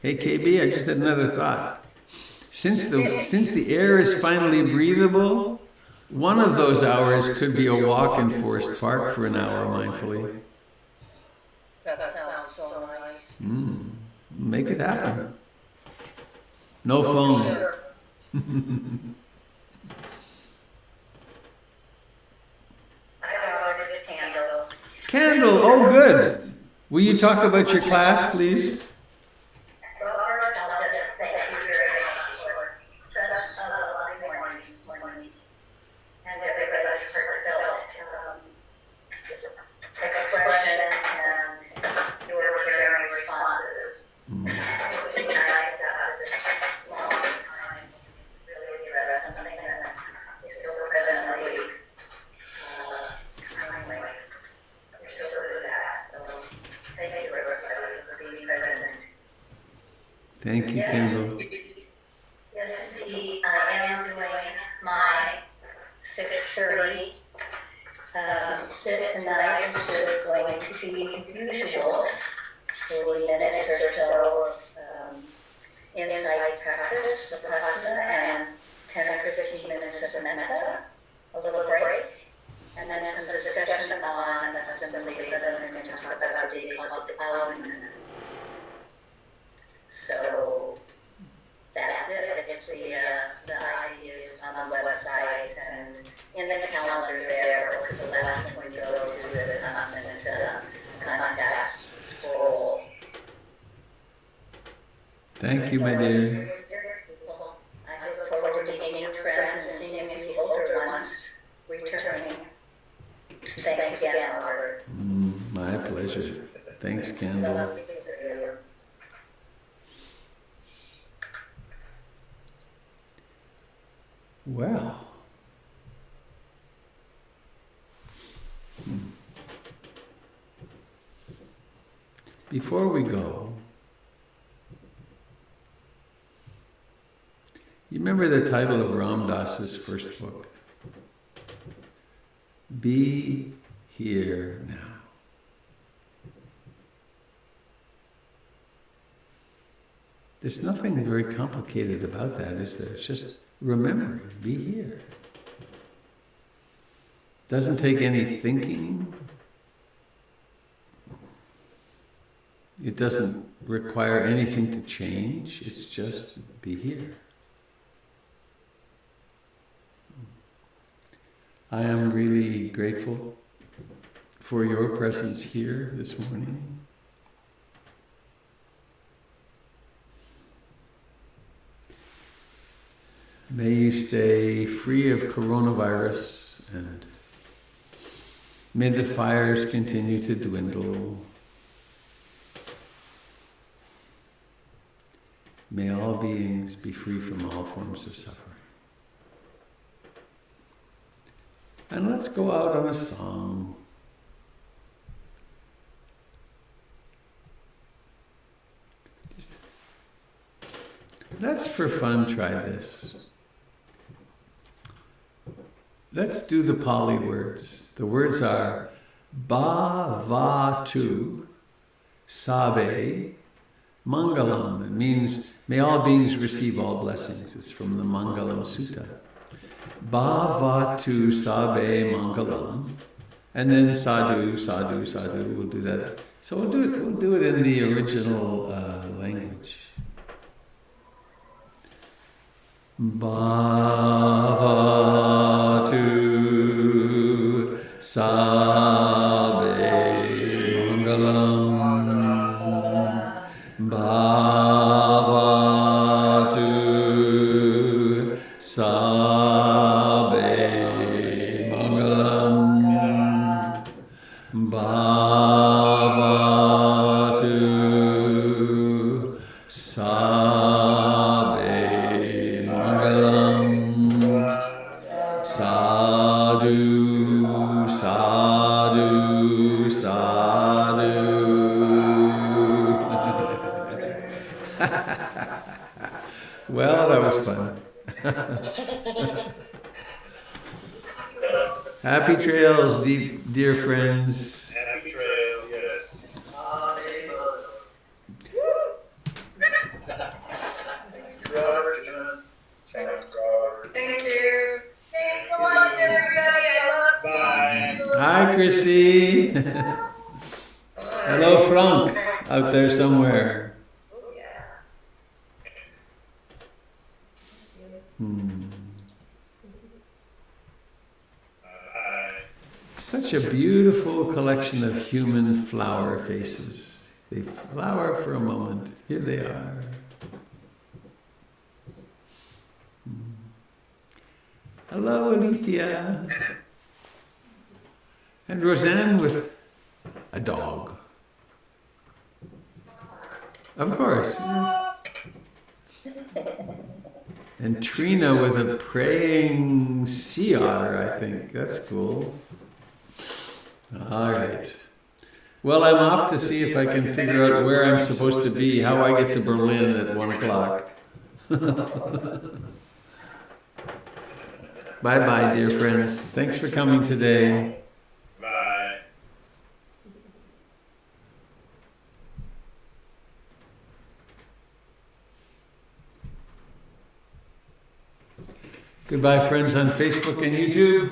Hey, KB, I just had another thought. Since the air is finally breathable, one of those hours could be a walk in Forest Park for an hour mindfully. That sounds so nice. Make it happen. No phone. Sure. I ordered a candle. Candle, oh good. Will you talk about your class, please? Well, first I'll just thank you very much for such a lovely morning this morning. And everybody's heartfelt expression and your caring responses. It would be nice to have this long time really address something that is so presently timely. You're so good at that. So thank you everybody for being present. Thank you, Kendall. Yes, indeed. I am doing my 6:30 sit tonight, which is going to be usual 40 minutes or so of insight practice, vipassana, and 10 or 15 minutes of metta, a little break, and then some discussion on the husband and leader, and then we're going to talk about the day called the Alvin. So that's it. It's the ideas on the website and in the calendar there, or to the left when we go to the constant contact scroll. Thank you, my dear. I look forward to meeting new friends and seeing a few older ones returning. Thanks again, Robert. My pleasure. Thanks, Kendall. Well. Before we go, you remember the title of Ram Dass's first book? Be Here Now. There's nothing very complicated about that, is there? It's just remembering, be here. Doesn't take any thinking. It doesn't require anything to change. It's just be here. I am really grateful for your presence here this morning. May you stay free of coronavirus, and may the fires continue to dwindle. May all beings be free from all forms of suffering. And let's go out on a song. Let's, for fun, try this. Let's do the Pali words. The words are Bhavatu Sabe Mangalam. It means, may all beings receive all blessings. It's from the Mangalam Sutta. Bhavatu Sabe Mangalam. And then sadhu, sadhu, sadhu. We'll do that. So we'll do it in the original language. Bhavatu Sabe Mangalam. Bhavatu Sabe Mangalam. Bhavatu Sabe Mangalam. Sadhu, sadhu, sadhu. Well, that was fun. Happy trails, dear friends. Happy trails, yes. Thank you. Thanks so much, everybody. I love Bye. you. Hi, Christy. Hello, Frank, out there somewhere. Such a beautiful collection of human flower faces. They flower for a moment. Here they are. Hello, Alethea. And Roseanne with a dog. Of course. Yes. And Trina with a praying sea otter, I think. That's cool. All right. Well, I'm off to see if I can figure out where I'm supposed to be, how I get to Berlin at 1 o'clock. Bye-bye, dear friends. Thanks for coming today. Bye. Goodbye, friends on Facebook and YouTube.